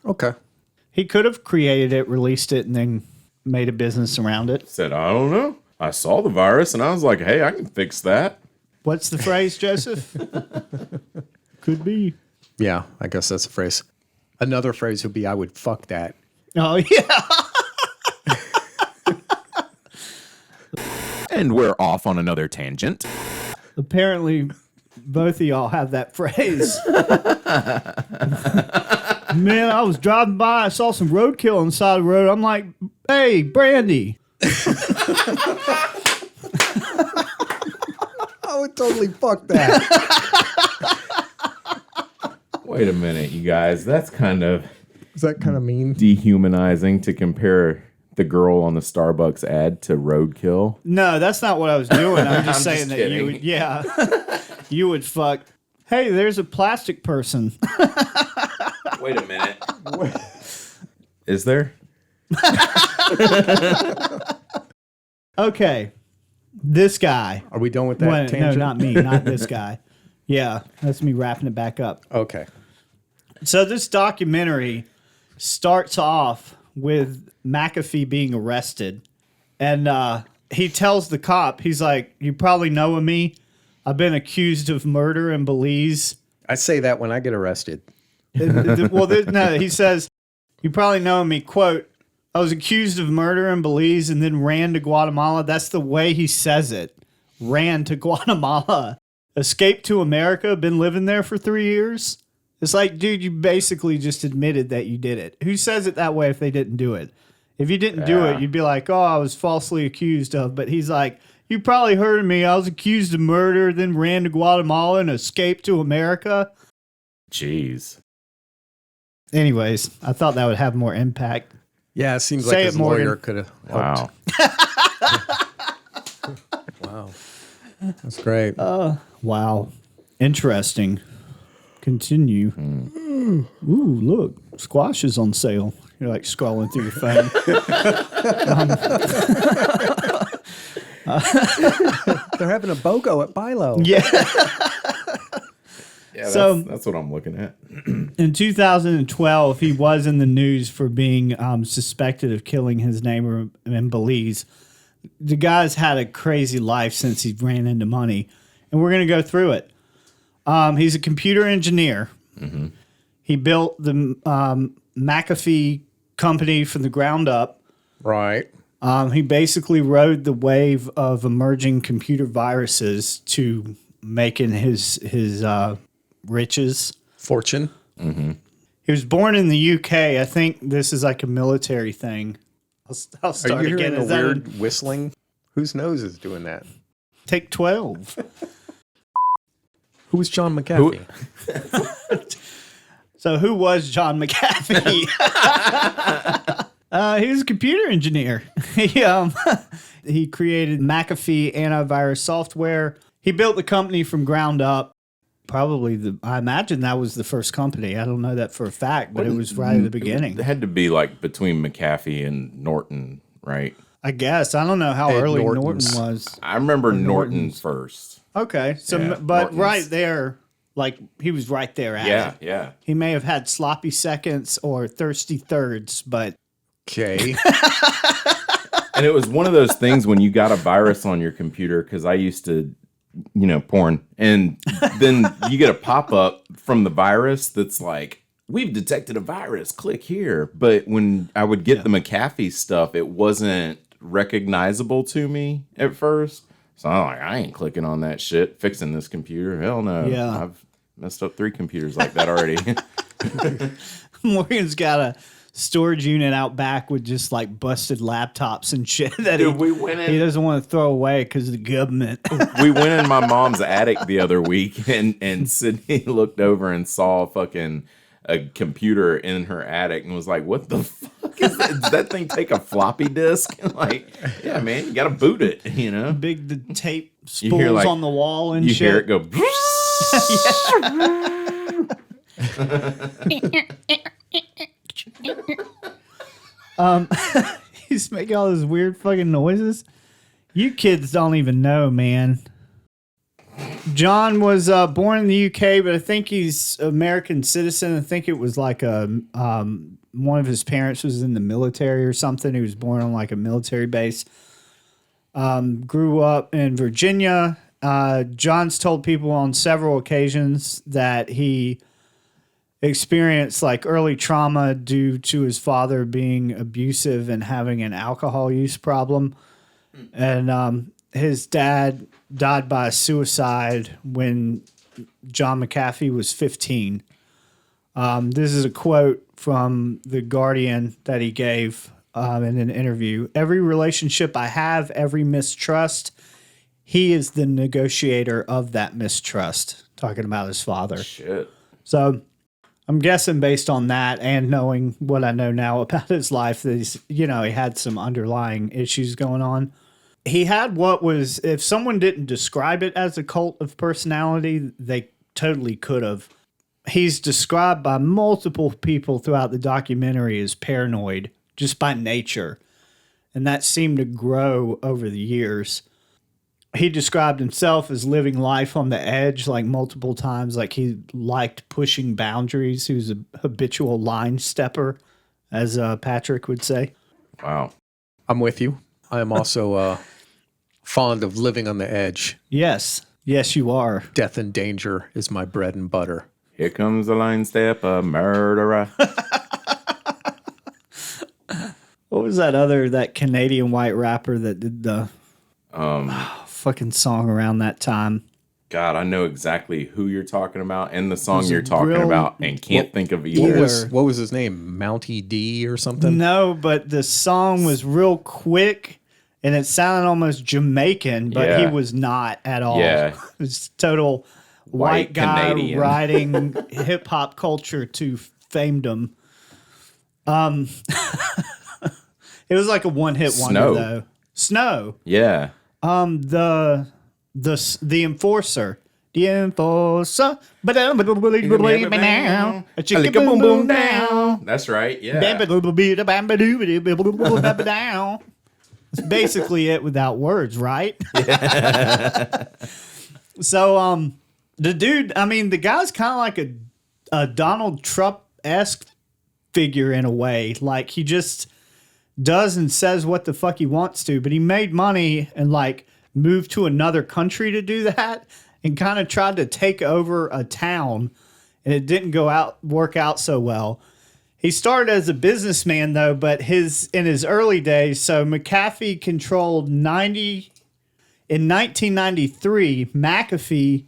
Speaker 3: Okay.
Speaker 1: He could have created it, released it, and then made a business around it.
Speaker 2: Said, I don't know. I saw the virus and I was like, hey, I can fix that.
Speaker 1: What's the phrase, Joseph? Could be.
Speaker 3: Yeah, I guess that's a phrase. Another phrase would be I would fuck that.
Speaker 1: Oh, yeah.
Speaker 2: And we're off on another tangent.
Speaker 1: Apparently, both of y'all have that phrase. Man, I was driving by, I saw some roadkill on the side of the road. I'm like, hey, Brandy.
Speaker 3: I would totally fuck that.
Speaker 2: Wait a minute, you guys. That's kind of
Speaker 3: Is that kind of mean?
Speaker 2: dehumanizing to compare the girl on the Starbucks ad to roadkill.
Speaker 1: No, that's not what I was doing. I'm just
Speaker 2: I'm
Speaker 1: saying
Speaker 2: just
Speaker 1: that you
Speaker 2: kidding.
Speaker 1: would, yeah, you would fuck. Hey, there's a plastic person.
Speaker 2: Wait a minute. Is there?
Speaker 1: Okay, this guy.
Speaker 3: Are we done with that
Speaker 1: Well, no,
Speaker 3: tangent?
Speaker 1: not me, not this guy. Yeah, that's me wrapping it back up.
Speaker 3: Okay.
Speaker 1: So this documentary starts off with McAfee being arrested, and he tells the cop, he's like, "You probably know of me. I've been accused of murder in Belize."
Speaker 3: I say that when I get arrested.
Speaker 1: No, he says, "You probably know me." Quote, "I was accused of murder in Belize and then ran to Guatemala." That's the way he says it. Ran to Guatemala. Escaped to America. Been living there for 3 years. It's like, dude, you basically just admitted that you did it. Who says it that way if they didn't do it? If you didn't do it, you'd be like, oh, I was falsely accused of. But he's like, you probably heard of me. I was accused of murder, then ran to Guatemala and escaped to America.
Speaker 2: Jeez.
Speaker 1: Anyways, I thought that would have more impact.
Speaker 3: Yeah, it seems
Speaker 1: Say
Speaker 3: like
Speaker 1: it,
Speaker 3: his
Speaker 1: Morgan.
Speaker 3: lawyer could have
Speaker 2: Wow.
Speaker 3: Wow. That's great.
Speaker 1: Wow. Interesting. Continue. Ooh, look. Squash is on sale. You're like scrolling through your phone.
Speaker 3: They're having a BOGO at Bilo.
Speaker 1: Yeah.
Speaker 2: Yeah,
Speaker 1: So-
Speaker 2: that's what I'm looking at.
Speaker 1: In 2012, he was in the news for being suspected of killing his neighbor in Belize. The guy's had a crazy life since he ran into money, and we're going to go through it. He's a computer engineer.
Speaker 2: Mm-hmm.
Speaker 1: He built the McAfee company from the ground up.
Speaker 3: Right.
Speaker 1: He basically rode the wave of emerging computer viruses to making his riches.
Speaker 3: Fortune.
Speaker 1: He was born in the UK. I think this is like a military thing. I'll
Speaker 3: Are
Speaker 1: start
Speaker 3: you
Speaker 1: again.
Speaker 3: hearing
Speaker 1: Is
Speaker 3: the
Speaker 1: that
Speaker 3: weird whistling? Whose nose is doing that?
Speaker 1: take 12?
Speaker 3: Who was John McAfee?
Speaker 1: So who was John McAfee? He was a computer engineer. He created McAfee antivirus software. He built the company from ground up. Probably I imagine that was the first company. I don't know that for a fact, but it was right at the beginning.
Speaker 2: It had to be like between McAfee and Norton, right?
Speaker 1: I guess. I don't know how
Speaker 3: Ed
Speaker 1: early
Speaker 3: Norton's.
Speaker 1: Norton was.
Speaker 2: I remember Norton first.
Speaker 1: Okay. So,
Speaker 2: Yeah,
Speaker 1: but
Speaker 2: Norton's.
Speaker 1: right there, like he was right there at
Speaker 2: Yeah,
Speaker 1: it.
Speaker 2: yeah.
Speaker 1: He may have had sloppy seconds or thirsty thirds, but
Speaker 3: Okay.
Speaker 2: And it was one of those things when you got a virus on your computer, because I used to, porn, and then you get a pop-up from the virus that's like, we've detected a virus, click here. But when I would get the McAfee stuff, it wasn't recognizable to me at first. So I'm like, I ain't clicking on that shit, fixing this computer. Hell no.
Speaker 1: Yeah.
Speaker 2: I've messed up 3 computers like that already.
Speaker 1: Morgan's got a storage unit out back with just like busted laptops and shit that
Speaker 2: Dude, we went in-
Speaker 1: he doesn't want to throw away because of the government.
Speaker 2: We went in my mom's attic the other week, and Sydney looked over and saw fucking a computer in her attic and was like, "What the fuck is that? Does that thing take a floppy disk?" Like, yeah, man, you got to boot it.
Speaker 1: Big the tape
Speaker 2: You hear,
Speaker 1: spools
Speaker 2: like,
Speaker 1: on the wall and
Speaker 2: You
Speaker 1: shit.
Speaker 2: hear it go.
Speaker 1: He's making all those weird fucking noises. You kids don't even know, man. John was born in the UK, but I think he's American citizen. I think it was like one of his parents was in the military or something. He was born on like a military base. Grew up in Virginia. John's told people on several occasions that he experienced like early trauma due to his father being abusive and having an alcohol use problem. And his dad died by suicide when John McAfee was 15. This is a quote from The Guardian that he gave in an interview. "Every relationship I have, every mistrust, he is the negotiator of that mistrust." Talking about his father.
Speaker 2: Shit.
Speaker 1: So I'm guessing based on that and knowing what I know now about his life that he's, he had some underlying issues going on. He had what was, if someone didn't describe it as a cult of personality, they totally could have. He's described by multiple people throughout the documentary as paranoid, just by nature. And that seemed to grow over the years. He described himself as living life on the edge, like multiple times, like he liked pushing boundaries. He was a habitual line stepper, as Patrick would say.
Speaker 2: Wow.
Speaker 3: I'm with you. I am also fond of living on the edge.
Speaker 1: Yes. Yes, you are.
Speaker 3: Death and danger is my bread and butter.
Speaker 2: Here comes the line stepper, murderer.
Speaker 1: What was that Canadian white rapper that did the fucking song around that time?
Speaker 2: God, I know exactly who you're talking about and the song you're talking
Speaker 1: real-
Speaker 2: about and can't think of
Speaker 3: What
Speaker 2: either.
Speaker 3: was his name? Mountie D or something?
Speaker 1: No, but the song was real quick and it sounded almost Jamaican, but
Speaker 2: Yeah.
Speaker 1: he was not at all.
Speaker 2: Yeah.
Speaker 1: It was total white
Speaker 2: White
Speaker 1: guy
Speaker 2: Canadian.
Speaker 1: riding hip hop culture to famedom. It was like a one-hit wonder
Speaker 2: Snow.
Speaker 1: though. Snow.
Speaker 2: Yeah.
Speaker 1: The enforcer. The enforcer.
Speaker 2: Boom, boom, down. That's right. Yeah.
Speaker 1: It's basically it without words, right? So, the dude, I mean, the guy's kind of like a Donald Trump-esque figure in a way. Like, he just does and says what the fuck he wants to, but he made money and, like, moved to another country to do that and kind of tried to take over a town, and it didn't work out so well. He started as a businessman though, but in his early days, so McAfee controlled in 1993, McAfee,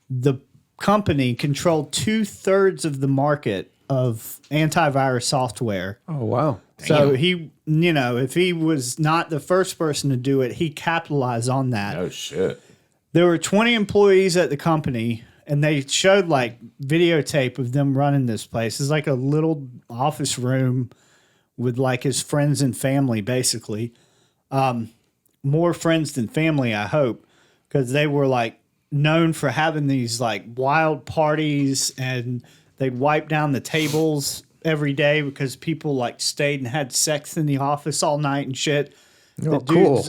Speaker 1: the company, controlled 2/3 of the market of antivirus software.
Speaker 3: Oh, wow.
Speaker 1: So he, if he was not the first person to do it, he capitalized on that.
Speaker 2: Oh, shit.
Speaker 1: There were 20 employees at the company, and they showed like videotape of them running this place. It's like a little office room with like his friends and family, basically. More friends than family, I hope, because they were like known for having these like wild parties, and they'd wipe down the tables every day because people like stayed and had sex in the office all night and shit.
Speaker 3: Oh, cool.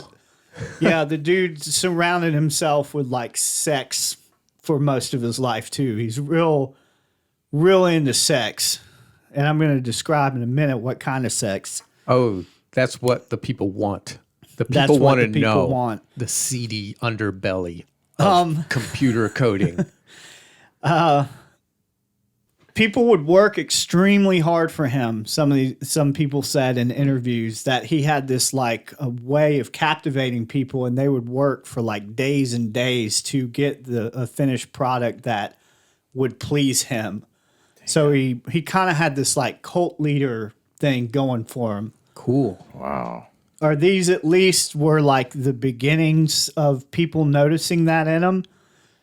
Speaker 1: Yeah, the dude surrounded himself with like sex for most of his life too. He's real into sex. And I'm going to describe in a minute what kind of sex.
Speaker 3: Oh, that's what the people want. The
Speaker 1: That's
Speaker 3: people
Speaker 1: what
Speaker 3: want
Speaker 1: the
Speaker 3: to
Speaker 1: people
Speaker 3: know
Speaker 1: want.
Speaker 3: the seedy underbelly of computer coding.
Speaker 1: People would work extremely hard for him. Some people said in interviews that he had this like a way of captivating people, and they would work for like days and days to get a finished product that would please him. Damn. So he kind of had this like cult leader thing going for him.
Speaker 3: Cool.
Speaker 2: Wow.
Speaker 1: Or these at least were like the beginnings of people noticing that in him.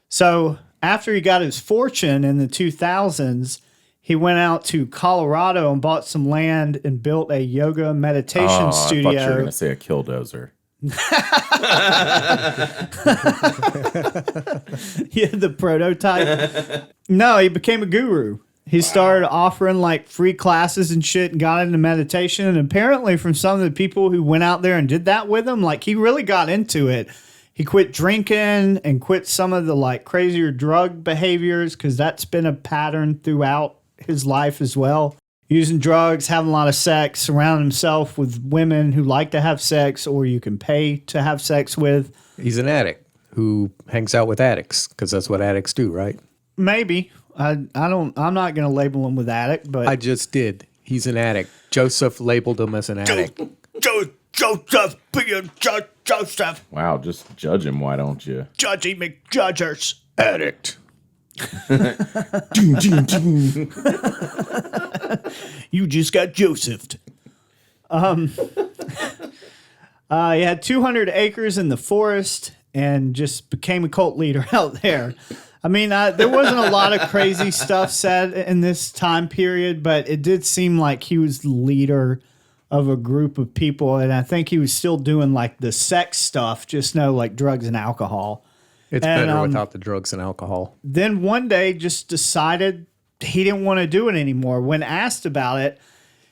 Speaker 1: So after he got his fortune in the 2000s, he went out to Colorado and bought some land and built a yoga meditation studio.
Speaker 2: I thought you were going to say a killdozer.
Speaker 1: Yeah, the prototype. No, he became a guru. He started offering like free classes and shit and got into meditation. And apparently from some of the people who went out there and did that with him, like he really got into it. He quit drinking and quit some of the like crazier drug behaviors, because that's been a pattern throughout his life as well. Using drugs, having a lot of sex, surrounding himself with women who like to have sex or you can pay to have sex with.
Speaker 3: He's an addict who hangs out with addicts, because that's what addicts do, right?
Speaker 1: Maybe. I'm not going to label him with addict, but
Speaker 3: I just did. He's an addict. Joseph labeled him as an addict.
Speaker 1: Joseph,
Speaker 2: Wow, just judge him, why don't you?
Speaker 1: Judgy McJudgers.
Speaker 3: Addict.
Speaker 1: You just got Josephed. He had 200 acres in the forest and just became a cult leader out there. I mean, there wasn't a lot of crazy stuff said in this time period, but it did seem like he was the leader of a group of people, and I think he was still doing like the sex stuff, just no like drugs and alcohol.
Speaker 3: It's better without the drugs and alcohol.
Speaker 1: Then one day just decided he didn't want to do it anymore. When asked about it,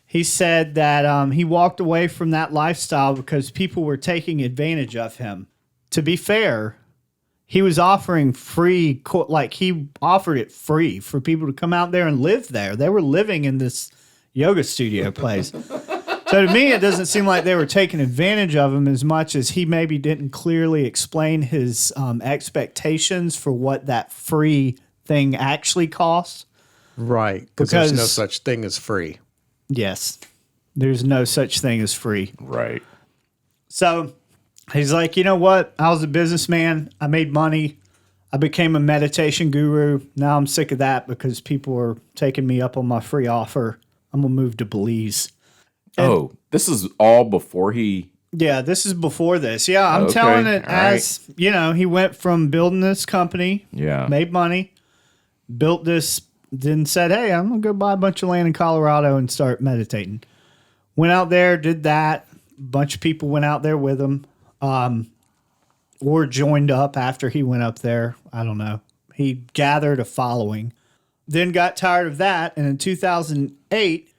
Speaker 1: he said that he walked away from that lifestyle because people were taking advantage of him. To be fair, he was offering free, like he offered it free for people to come out there and live there. They were living in this yoga studio place. So to me, it doesn't seem like they were taking advantage of him as much as he maybe didn't clearly explain his expectations for what that free thing actually costs.
Speaker 3: Right, because there's no such thing as free.
Speaker 1: Yes, there's no such thing as free.
Speaker 2: Right.
Speaker 1: So he's like, you know what? I was a businessman. I made money. I became a meditation guru. Now I'm sick of that because people are taking me up on my free offer. I'm going to move to Belize. And
Speaker 2: this is all before he...
Speaker 1: Yeah, this is before this. Yeah, I'm telling it as, you know, he went from building this company, made money, built this, then said, hey, I'm going to go buy a bunch of land in Colorado and start meditating. Went out there, did that. A bunch of people went out there with him. Or joined up after he went up there. I don't know. He gathered a following. Then got tired of that. And in 2008,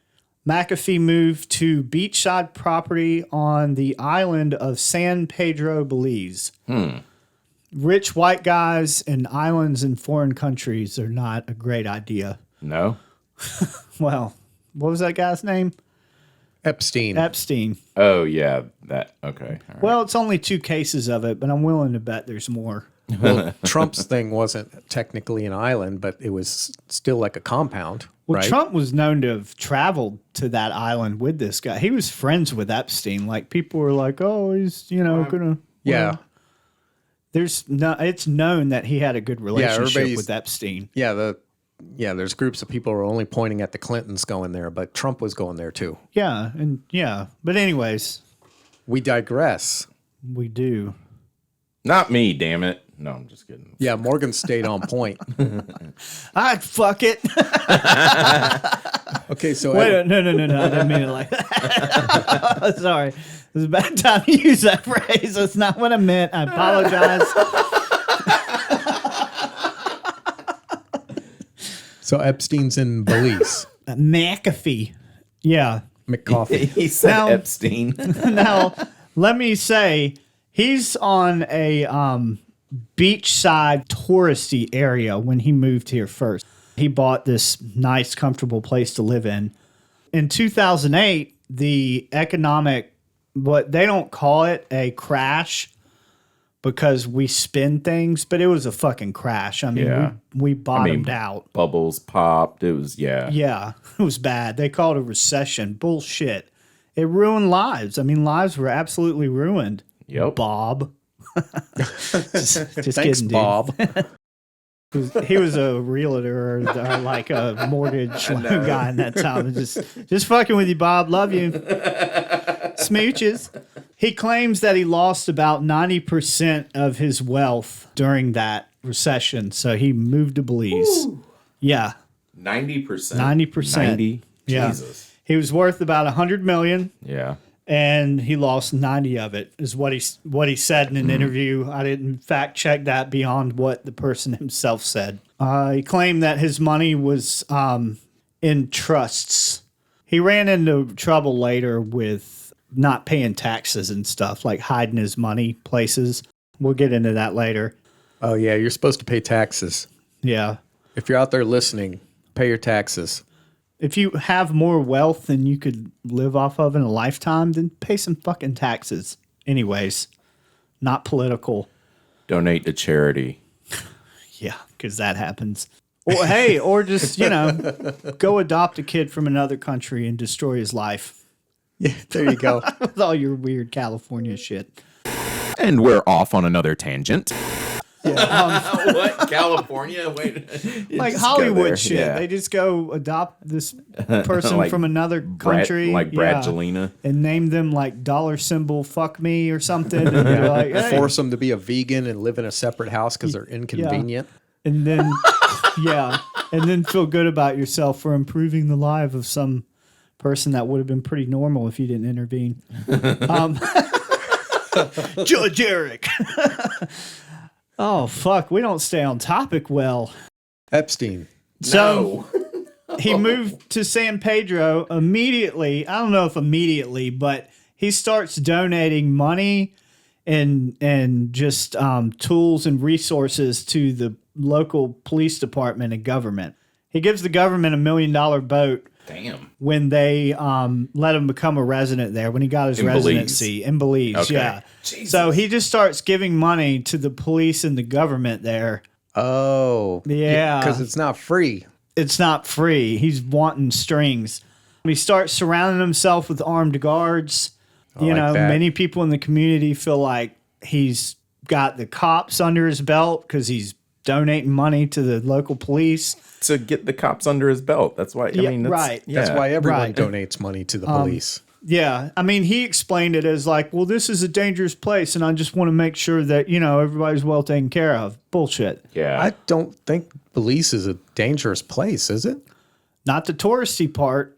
Speaker 1: McAfee moved to beachside property on the island of San Pedro, Belize. Rich white guys and islands in foreign countries are not a great idea.
Speaker 2: No?
Speaker 1: Well, what was that guy's name?
Speaker 3: Epstein.
Speaker 2: Oh, yeah. That. Okay. All right.
Speaker 1: Well, it's only 2 cases of it, but I'm willing to bet there's more.
Speaker 3: Well, Trump's thing wasn't technically an island, but it was still like a compound.
Speaker 1: Well,
Speaker 3: right?
Speaker 1: Trump was known to have traveled to that island with this guy. He was friends with Epstein. Like, people were like, oh, he's, gonna...
Speaker 3: Yeah.
Speaker 1: It's known that he had a good relationship with Epstein.
Speaker 3: Yeah, there's groups of people who are only pointing at the Clintons going there, but Trump was going there too.
Speaker 1: Yeah, and yeah. But anyways,
Speaker 3: We digress.
Speaker 1: we do.
Speaker 2: Not me, damn it. No, I'm just kidding.
Speaker 3: Yeah, Morgan stayed on point.
Speaker 1: Fuck it.
Speaker 3: Okay, so
Speaker 1: Wait, no. I didn't mean it like that. Sorry. It was a bad time to use that phrase. That's not what I meant. I apologize.
Speaker 3: so Epstein's in Belize.
Speaker 1: McAfee. Yeah.
Speaker 3: McAfee.
Speaker 2: He said
Speaker 1: Now-
Speaker 2: Epstein.
Speaker 1: Now, let me say, he's on a beachside touristy area when he moved here first. He bought this nice, comfortable place to live in. In 2008, the economic, what they don't call it a crash because we spin things, but it was a fucking crash. I mean,
Speaker 2: Yeah.
Speaker 1: we bottomed out.
Speaker 2: Bubbles popped. It was, yeah.
Speaker 1: Yeah, it was bad. They called it a recession. Bullshit. It ruined lives. I mean, lives were absolutely ruined.
Speaker 2: Yep.
Speaker 1: Bob. just
Speaker 3: Thanks,
Speaker 1: kidding, dude.
Speaker 3: Bob.
Speaker 1: He was a realtor or like a mortgage guy in that time. Just fucking with you, Bob. Love you. Smooches. He claims that he lost about 90% of his wealth during that recession. So he moved to Belize. Ooh. Yeah.
Speaker 2: 90%.
Speaker 1: 90%.
Speaker 2: 90?
Speaker 1: Yeah.
Speaker 2: Jesus.
Speaker 1: He was worth about $100 million.
Speaker 2: Yeah.
Speaker 1: And he lost 90 of it, is what he said in an interview. I didn't fact check that beyond what the person himself said. He claimed that his money was in trusts. He ran into trouble later with not paying taxes and stuff, like hiding his money places. We'll get into that later.
Speaker 3: Oh, yeah, you're supposed to pay taxes.
Speaker 1: Yeah.
Speaker 3: If you're out there listening, pay your taxes.
Speaker 1: If you have more wealth than you could live off of in a lifetime, then pay some fucking taxes. Anyways, not political.
Speaker 2: Donate to charity.
Speaker 1: Yeah, because that happens. Or hey, or just, go adopt a kid from another country and destroy his life.
Speaker 3: Yeah, there you go.
Speaker 1: With all your weird California shit.
Speaker 7: And we're off on another tangent.
Speaker 2: What? California? Wait.
Speaker 1: Like
Speaker 2: Just go
Speaker 1: Hollywood
Speaker 2: there.
Speaker 1: shit.
Speaker 2: Yeah.
Speaker 1: They just go adopt this person
Speaker 2: Like
Speaker 1: from another country.
Speaker 2: Like Bradgelina.
Speaker 1: And name them like dollar symbol fuck me or something. And you're like, hey.
Speaker 3: Force them to be a vegan and live in a separate house because they're inconvenient.
Speaker 1: And then, and then feel good about yourself for improving the life of some person that would have been pretty normal if you didn't intervene. Judge Eric. Oh, fuck. We don't stay on topic well.
Speaker 3: Epstein.
Speaker 1: So he moved to San Pedro immediately. I don't know if immediately, but he starts donating money and just tools and resources to the local police department and government. He gives the government $1 million boat.
Speaker 2: Damn.
Speaker 1: When they let him become a resident there, when he got his residency in Belize.
Speaker 2: Okay.
Speaker 1: Yeah.
Speaker 2: Jesus.
Speaker 1: So he just starts giving money to the police and the government there.
Speaker 3: Oh.
Speaker 1: Yeah.
Speaker 3: Because it's not free.
Speaker 1: It's not free. He's wanting strings. He starts surrounding himself with armed guards.
Speaker 3: I like that.
Speaker 1: Many people in the community feel like he's got the cops under his belt because he's donating money to the local police.
Speaker 2: To get the cops under his belt. That's why.
Speaker 1: Yeah,
Speaker 2: I mean, that's,
Speaker 1: right.
Speaker 2: Yeah.
Speaker 3: That's why everyone
Speaker 1: Right.
Speaker 3: donates money to the police.
Speaker 1: Yeah. I mean, he explained it as like, well, this is a dangerous place, and I just want to make sure that, everybody's well taken care of. Bullshit.
Speaker 2: Yeah.
Speaker 3: I don't think Belize is a dangerous place, is it?
Speaker 1: Not the touristy part,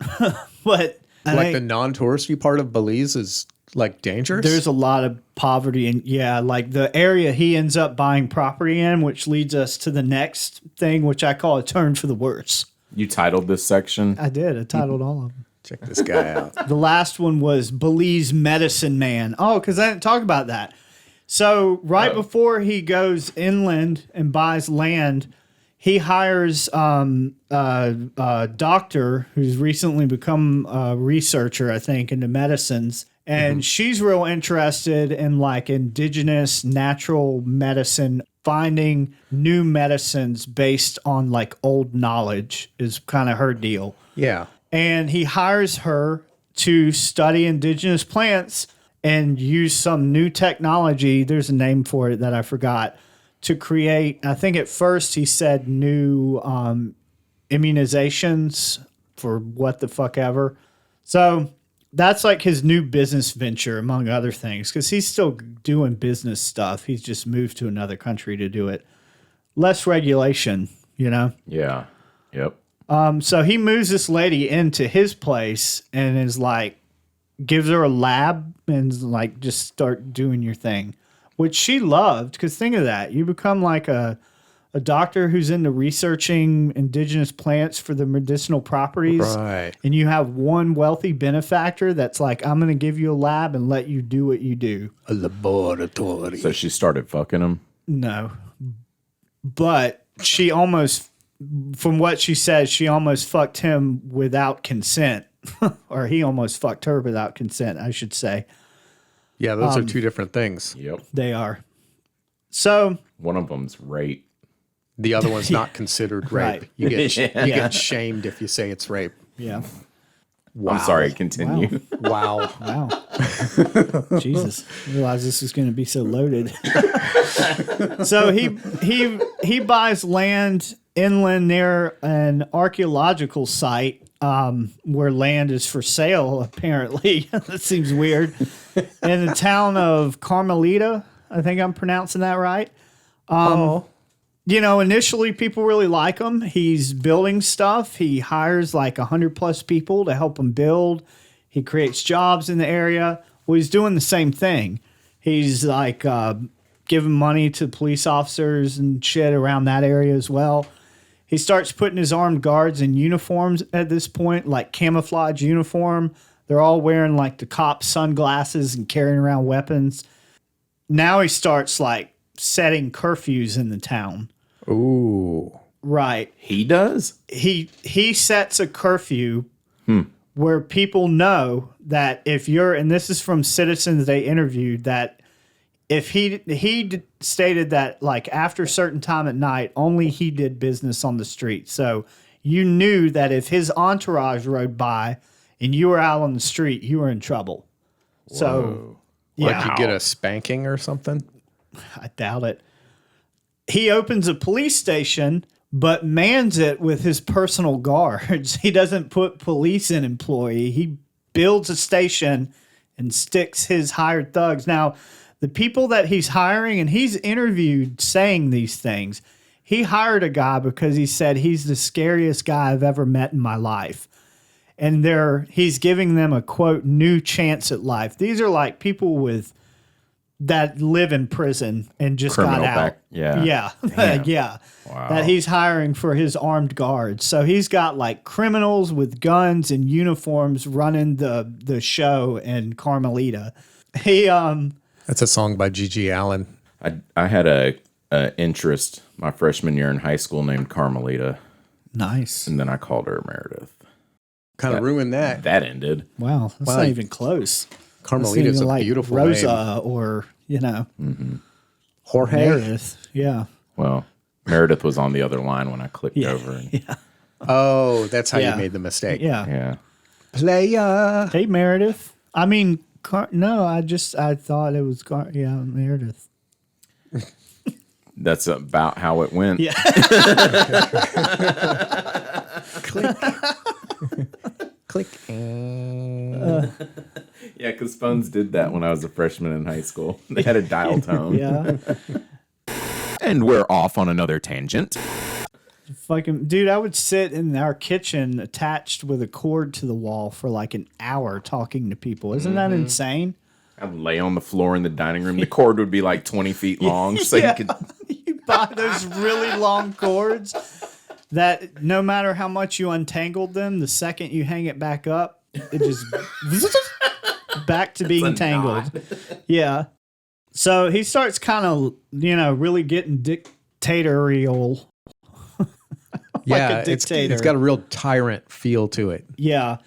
Speaker 1: but
Speaker 3: Like the non-touristy part of Belize is like dangerous?
Speaker 1: there's a lot of poverty, and like the area he ends up buying property in, which leads us to the next thing, which I call a turn for the worse.
Speaker 2: You titled this section.
Speaker 1: I did. I titled all of them.
Speaker 3: Check this guy out.
Speaker 1: The last one was Belize Medicine Man. Oh, because I didn't talk about that. So before he goes inland and buys land, he hires a doctor who's recently become a researcher, I think, into medicines. And she's real interested in like indigenous natural medicine, finding new medicines based on like old knowledge is kind of her deal.
Speaker 3: Yeah.
Speaker 1: And he hires her to study indigenous plants and use some new technology. There's a name for it that I forgot, to create. I think at first he said new immunizations for what the fuck ever. So that's like his new business venture, among other things, because he's still doing business stuff. He's just moved to another country to do it. Less regulation, you know?
Speaker 2: Yeah. Yep.
Speaker 1: So he moves this lady into his place and is like, gives her a lab and is like, just start doing your thing, which she loved. Because think of that. You become like a doctor who's into researching indigenous plants for the medicinal properties.
Speaker 3: Right.
Speaker 1: And you have one wealthy benefactor that's like, I'm going to give you a lab and let you do what you do.
Speaker 3: A laboratory.
Speaker 2: So she started fucking him.
Speaker 1: No. But she almost, from what she says, she almost fucked him without consent. Or he almost fucked her without consent, I should say.
Speaker 3: Yeah, those are two different things.
Speaker 2: Yep.
Speaker 1: They are. So
Speaker 2: One of them's rape.
Speaker 3: The other one's not considered rape.
Speaker 1: Right.
Speaker 3: You get shamed if you say it's rape.
Speaker 1: yeah.
Speaker 2: I'm sorry, continue.
Speaker 3: Wow.
Speaker 1: Wow. Jesus. I realized this was going to be so loaded. So he buys land inland near an archaeological site where land is for sale, apparently. That seems weird. In the town of Carmelita. I think I'm pronouncing that right. You know, initially people really like him. He's building stuff. He hires like 100+ people to help him build. He creates jobs in the area. Well, he's doing the same thing. He's like giving money to police officers and shit around that area as well. He starts putting his armed guards in uniforms at this point, like camouflage uniform. They're all wearing like the cop sunglasses and carrying around weapons. Now he starts like setting curfews in the town.
Speaker 3: Ooh.
Speaker 1: Right.
Speaker 2: He does?
Speaker 1: He sets a curfew where people know that if you're, and this is from citizens they interviewed, that if he stated that like after a certain time at night, only he did business on the street. So you knew that if his entourage rode by and you were out on the street, you were in trouble. So
Speaker 3: Like you get a spanking or something?
Speaker 1: I doubt it. He opens a police station, but mans it with his personal guards. He doesn't put police in employee. He builds a station and sticks his hired thugs. Now, the people that he's hiring, and he's interviewed saying these things, he hired a guy because he said he's the scariest guy I've ever met in my life. And he's giving them a, quote, new chance at life. These are like people that live in prison and just
Speaker 2: Criminal
Speaker 1: got out.
Speaker 2: back- yeah.
Speaker 1: Yeah. Yeah.
Speaker 2: Wow.
Speaker 1: That he's hiring for his armed guards. So he's got like criminals with guns and uniforms running the show in Carmelita.
Speaker 3: That's a song by Gigi Allen.
Speaker 2: I had a interest my freshman year in high school named Carmelita,
Speaker 1: Nice.
Speaker 2: and then I called her Meredith.
Speaker 3: Kind of ruined that.
Speaker 2: That ended.
Speaker 1: Wow. That's not even close.
Speaker 3: Carmelita's
Speaker 1: That's
Speaker 3: a
Speaker 1: even like
Speaker 3: beautiful
Speaker 1: Rosa
Speaker 3: name.
Speaker 1: or, you know,
Speaker 3: Jorge.
Speaker 1: Meredith. Yeah.
Speaker 2: Well, Meredith was on the other line when I clicked over. And,
Speaker 3: Oh, that's how
Speaker 1: Yeah.
Speaker 3: you made the mistake.
Speaker 1: Yeah.
Speaker 2: yeah.
Speaker 3: Playa.
Speaker 1: Hey, Meredith. I mean, no, I thought it was, Meredith.
Speaker 2: That's about how it went.
Speaker 1: Yeah.
Speaker 3: Click.
Speaker 2: Yeah, because phones did that when I was a freshman in high school. They had a dial tone.
Speaker 1: Yeah.
Speaker 7: And we're off on another tangent.
Speaker 1: Fucking dude, I would sit in our kitchen attached with a cord to the wall for like an hour talking to people. Isn't that insane?
Speaker 2: I'd lay on the floor in the dining room. The cord would be like 20 feet long, so
Speaker 1: Yeah.
Speaker 2: you could.
Speaker 1: You buy those really long cords that no matter how much you untangled them, the second you hang it back up, it just back to being tangled. Yeah. So he starts kind of, really getting dictatorial.
Speaker 3: Yeah,
Speaker 1: a dictator.
Speaker 3: it's got a real tyrant feel to it.
Speaker 1: Yeah.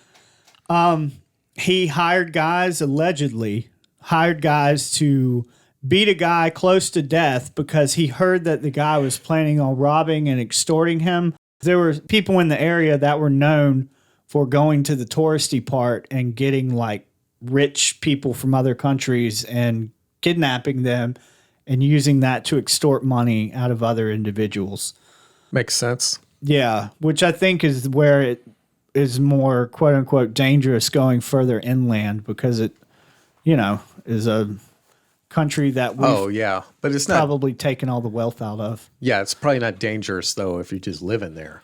Speaker 1: He allegedly hired guys to beat a guy close to death because he heard that the guy was planning on robbing and extorting him. There were people in the area that were known for going to the touristy part and getting like rich people from other countries and kidnapping them and using that to extort money out of other individuals.
Speaker 3: Makes sense.
Speaker 1: Yeah, which I think is where it is more quote unquote dangerous going further inland because it, is a country that we've
Speaker 3: but it's not.
Speaker 1: probably taken all the wealth out of.
Speaker 3: Yeah, it's probably not dangerous though if you just live in there.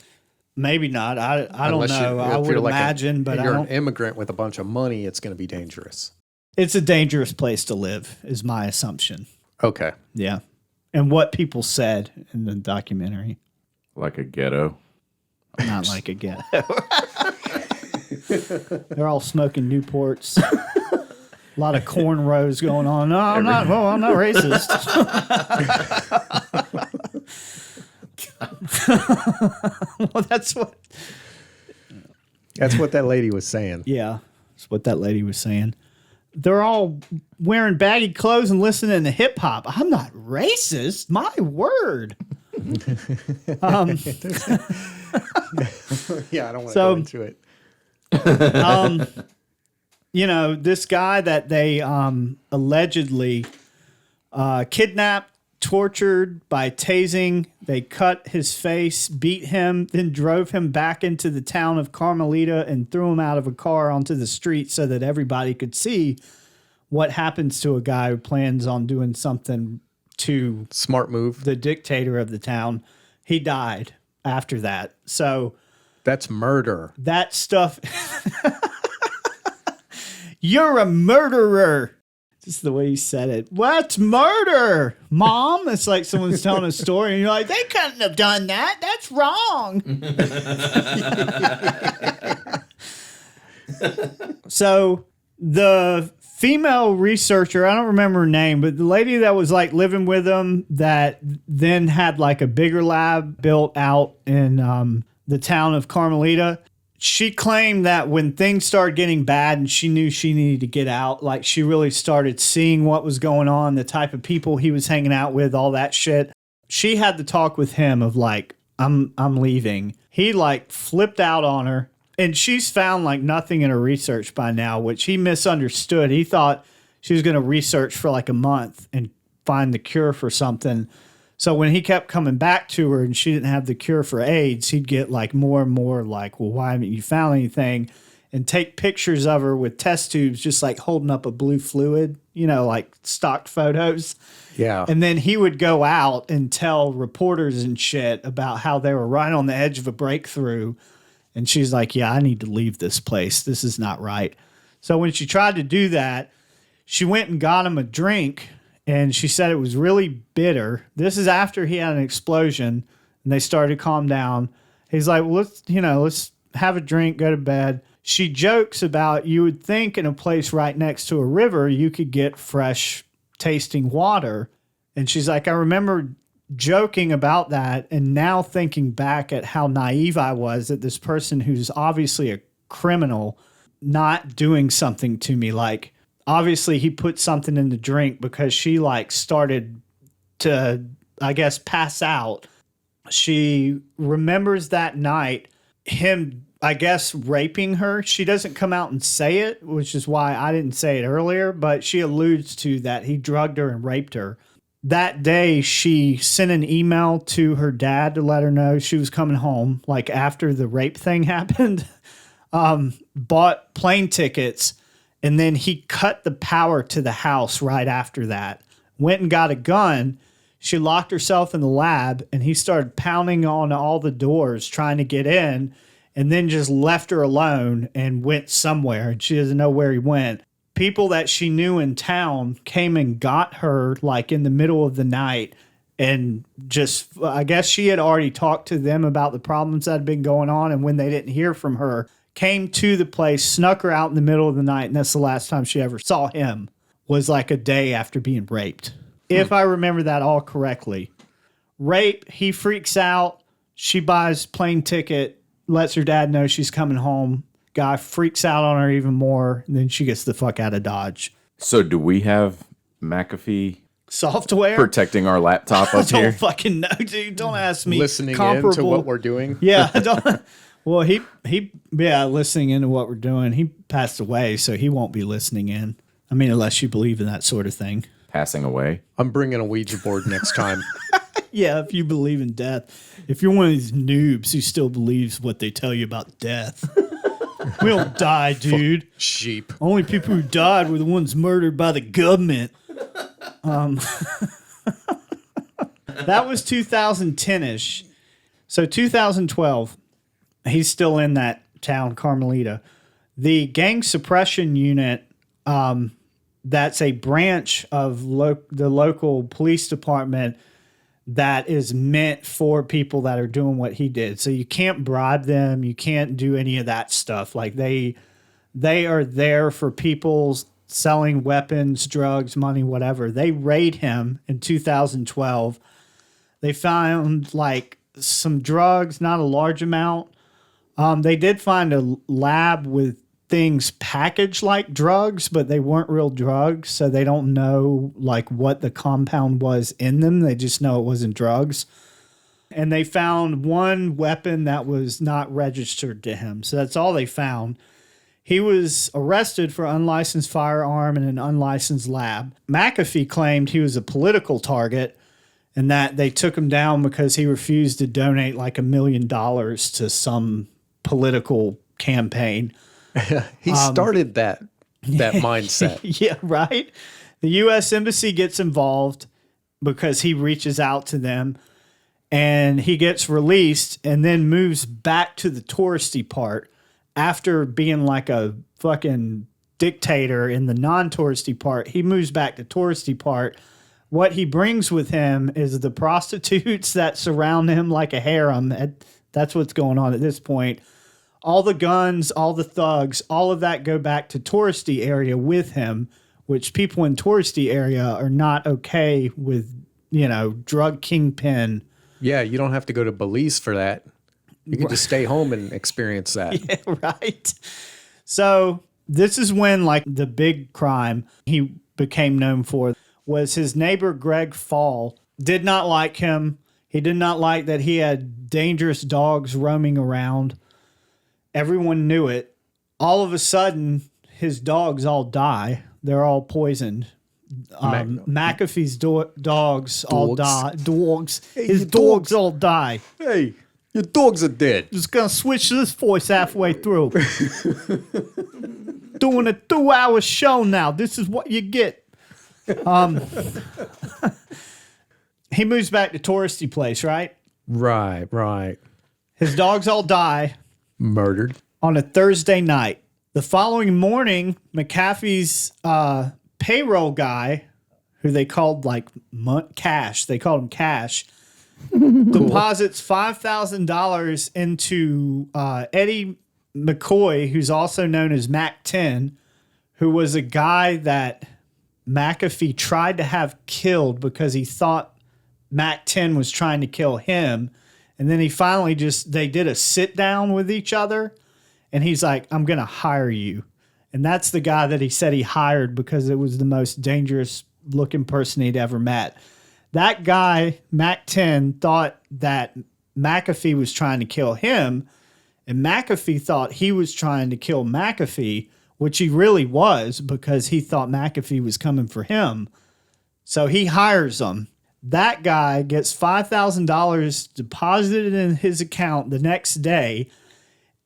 Speaker 1: Maybe not. I don't
Speaker 3: Unless
Speaker 1: know. I
Speaker 3: if
Speaker 1: would
Speaker 3: you're like
Speaker 1: imagine, but
Speaker 3: you're
Speaker 1: I
Speaker 3: an
Speaker 1: don't.
Speaker 3: immigrant with a bunch of money, it's going to be dangerous.
Speaker 1: It's a dangerous place to live, is my assumption.
Speaker 3: Okay.
Speaker 1: Yeah, and what people said in the documentary,
Speaker 2: Like a ghetto.
Speaker 1: not like a ghetto. They're all smoking Newports. A lot of cornrows going on. No, I'm not. Well, I'm not racist. Well, that's what
Speaker 3: that lady was saying.
Speaker 1: Yeah, that's what that lady was saying. They're all wearing baggy clothes and listening to hip hop. I'm not racist. My word.
Speaker 3: Yeah, I don't want to
Speaker 1: So-
Speaker 3: go into it.
Speaker 1: This guy that they allegedly kidnapped, tortured by tasing. They cut his face, beat him, then drove him back into the town of Carmelita and threw him out of a car onto the street so that everybody could see what happens to a guy who plans on doing something to
Speaker 3: Smart move.
Speaker 1: the dictator of the town. He died after that. So
Speaker 3: That's murder.
Speaker 1: that stuff. You're a murderer. Just the way he said it. What's murder, Mom? It's like someone's telling a story and you're like, they couldn't have done that. That's wrong. So the female researcher, I don't remember her name, but the lady that was like living with him that then had like a bigger lab built out in the town of Carmelita. She claimed that when things started getting bad and she knew she needed to get out, like she really started seeing what was going on, the type of people he was hanging out with, all that shit. She had to talk with him of like, I'm leaving. He like flipped out on her, and she's found like nothing in her research by now, which he misunderstood. He thought she was going to research for like a month and find the cure for something. So when he kept coming back to her and she didn't have the cure for AIDS, he'd get like more and more like, well, why haven't you found anything? And take pictures of her with test tubes, just like holding up a blue fluid, like stocked photos.
Speaker 3: Yeah.
Speaker 1: And then he would go out and tell reporters and shit about how they were right on the edge of a breakthrough. And she's like, yeah, I need to leave this place. This is not right. So when she tried to do that, she went and got him a drink. And she said it was really bitter. This is after he had an explosion and they started to calm down. He's like, well, let's have a drink, go to bed. She jokes about you would think in a place right next to a river, you could get fresh tasting water. And she's like, I remember joking about that. And now thinking back at how naive I was that this person who's obviously a criminal not doing something to me. Like, obviously, he put something in the drink because she like started to, I guess, pass out. She remembers that night him, I guess, raping her. She doesn't come out and say it, which is why I didn't say it earlier, but she alludes to that he drugged her and raped her. That day, she sent an email to her dad to let her know she was coming home, like after the rape thing happened, bought plane tickets. And then he cut the power to the house right after that. Went and got a gun. She locked herself in the lab, and he started pounding on all the doors trying to get in, and then just left her alone and went somewhere. And she doesn't know where he went. People that she knew in town came and got her like in the middle of the night. And just, I guess she had already talked to them about the problems that had been going on. And when they didn't hear from her, came to the place, snuck her out in the middle of the night, and that's the last time she ever saw him, was like a day after being raped. If I remember that all correctly. Rape, he freaks out. She buys plane ticket, lets her dad know she's coming home. Guy freaks out on her even more, and then she gets the fuck out of Dodge.
Speaker 2: So do we have McAfee
Speaker 1: Software?
Speaker 2: protecting our laptop
Speaker 1: I
Speaker 2: up
Speaker 1: don't
Speaker 2: here?
Speaker 1: fucking know, dude. Don't ask me.
Speaker 3: Listening in to what we're doing.
Speaker 1: Yeah, I don't. Well, he, listening into what we're doing. He passed away, so he won't be listening in. I mean, unless you believe in that sort of thing.
Speaker 2: Passing away.
Speaker 3: I'm bringing a Ouija board next time.
Speaker 1: Yeah, if you believe in death. If you're one of these noobs who still believes what they tell you about death. We don't die, dude.
Speaker 3: Sheep.
Speaker 1: Only people who died were the ones murdered by the government. That was 2010-ish. So 2012, he's still in that town, Carmelita. The gang suppression unit, that's a branch of the local police department that is meant for people that are doing what he did. So you can't bribe them. You can't do any of that stuff. Like they are there for people selling weapons, drugs, money, whatever. They raid him in 2012. They found like some drugs, not a large amount. They did find a lab with things packaged like drugs, but they weren't real drugs, so they don't know like what the compound was in them. They just know it wasn't drugs. And they found one weapon that was not registered to him. So that's all they found. He was arrested for unlicensed firearm in an unlicensed lab. McAfee claimed he was a political target and that they took him down because he refused to donate like $1 million to some political campaign.
Speaker 3: He started that mindset.
Speaker 1: Yeah, right? The U.S. Embassy gets involved because he reaches out to them and he gets released and then moves back to the touristy part after being like a fucking dictator in the non-touristy part. He moves back to touristy part. What he brings with him is the prostitutes that surround him like a harem. That's what's going on at this point. All the guns, all the thugs, all of that go back to touristy area with him, which people in touristy area are not okay with, drug kingpin.
Speaker 3: Yeah, you don't have to go to Belize for that. You can just stay home and experience that.
Speaker 1: Yeah, right. So this is when like the big crime he became known for was his neighbor, Greg Fall, did not like him. He did not like that he had dangerous dogs roaming around. Everyone knew it. All of a sudden, his dogs all die. They're all poisoned. McAfee's dogs all die. His dogs all die.
Speaker 3: Hey, your dogs are dead.
Speaker 1: Just gonna switch this voice halfway through. Doing a 2-hour show now. This is what you get. He moves back to touristy place, right?
Speaker 3: Right.
Speaker 1: His dogs all die.
Speaker 3: Murdered.
Speaker 1: On a Thursday night. The following morning, McAfee's payroll guy, who they called like Cash, they called him Cash, deposits $5,000 into Eddie McCoy, who's also known as Mac 10, who was a guy that McAfee tried to have killed because he thought Mac 10 was trying to kill him. And then he finally they did a sit down with each other. And he's like, I'm going to hire you. And that's the guy that he said he hired because it was the most dangerous looking person he'd ever met. That guy, Mac 10, thought that McAfee was trying to kill him. And McAfee thought he was trying to kill McAfee, which he really was because he thought McAfee was coming for him. So he hires him. That guy gets $5,000 deposited in his account the next day.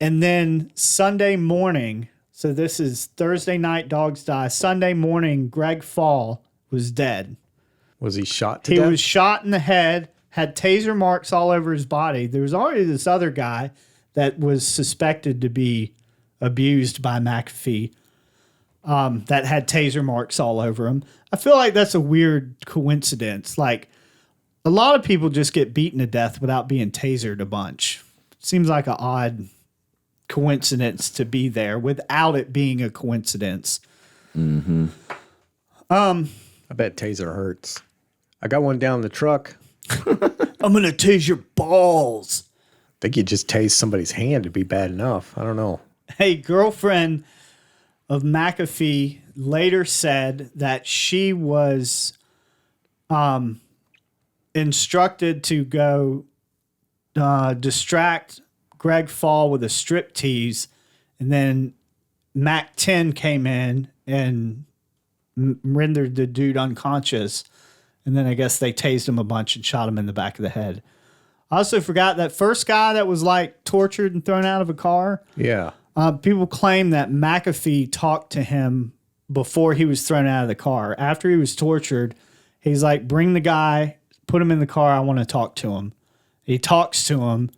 Speaker 1: And then Sunday morning, so this is Thursday night, dogs die. Sunday morning, Greg Fall was dead.
Speaker 3: Was he shot to death?
Speaker 1: He was shot in the head, had taser marks all over his body. There was already this other guy that was suspected to be abused by McAfee that had taser marks all over him. I feel like that's a weird coincidence. Like, a lot of people just get beaten to death without being tasered a bunch. Seems like an odd coincidence to be there without it being a coincidence.
Speaker 3: Mm-hmm. I bet taser hurts. I got one down the truck.
Speaker 1: I'm going to tase your balls.
Speaker 3: I think you just tase somebody's hand to be bad enough. I don't know.
Speaker 1: A girlfriend of McAfee later said that she was instructed to go distract Greg Fall with a striptease, and then Mac 10 came in and rendered the dude unconscious. And then I guess they tased him a bunch and shot him in the back of the head. I also forgot that first guy that was like tortured and thrown out of a car.
Speaker 3: Yeah.
Speaker 1: People claim that McAfee talked to him before he was thrown out of the car. After he was tortured, he's like, bring the guy, put him in the car. I want to talk to him. He talks to him,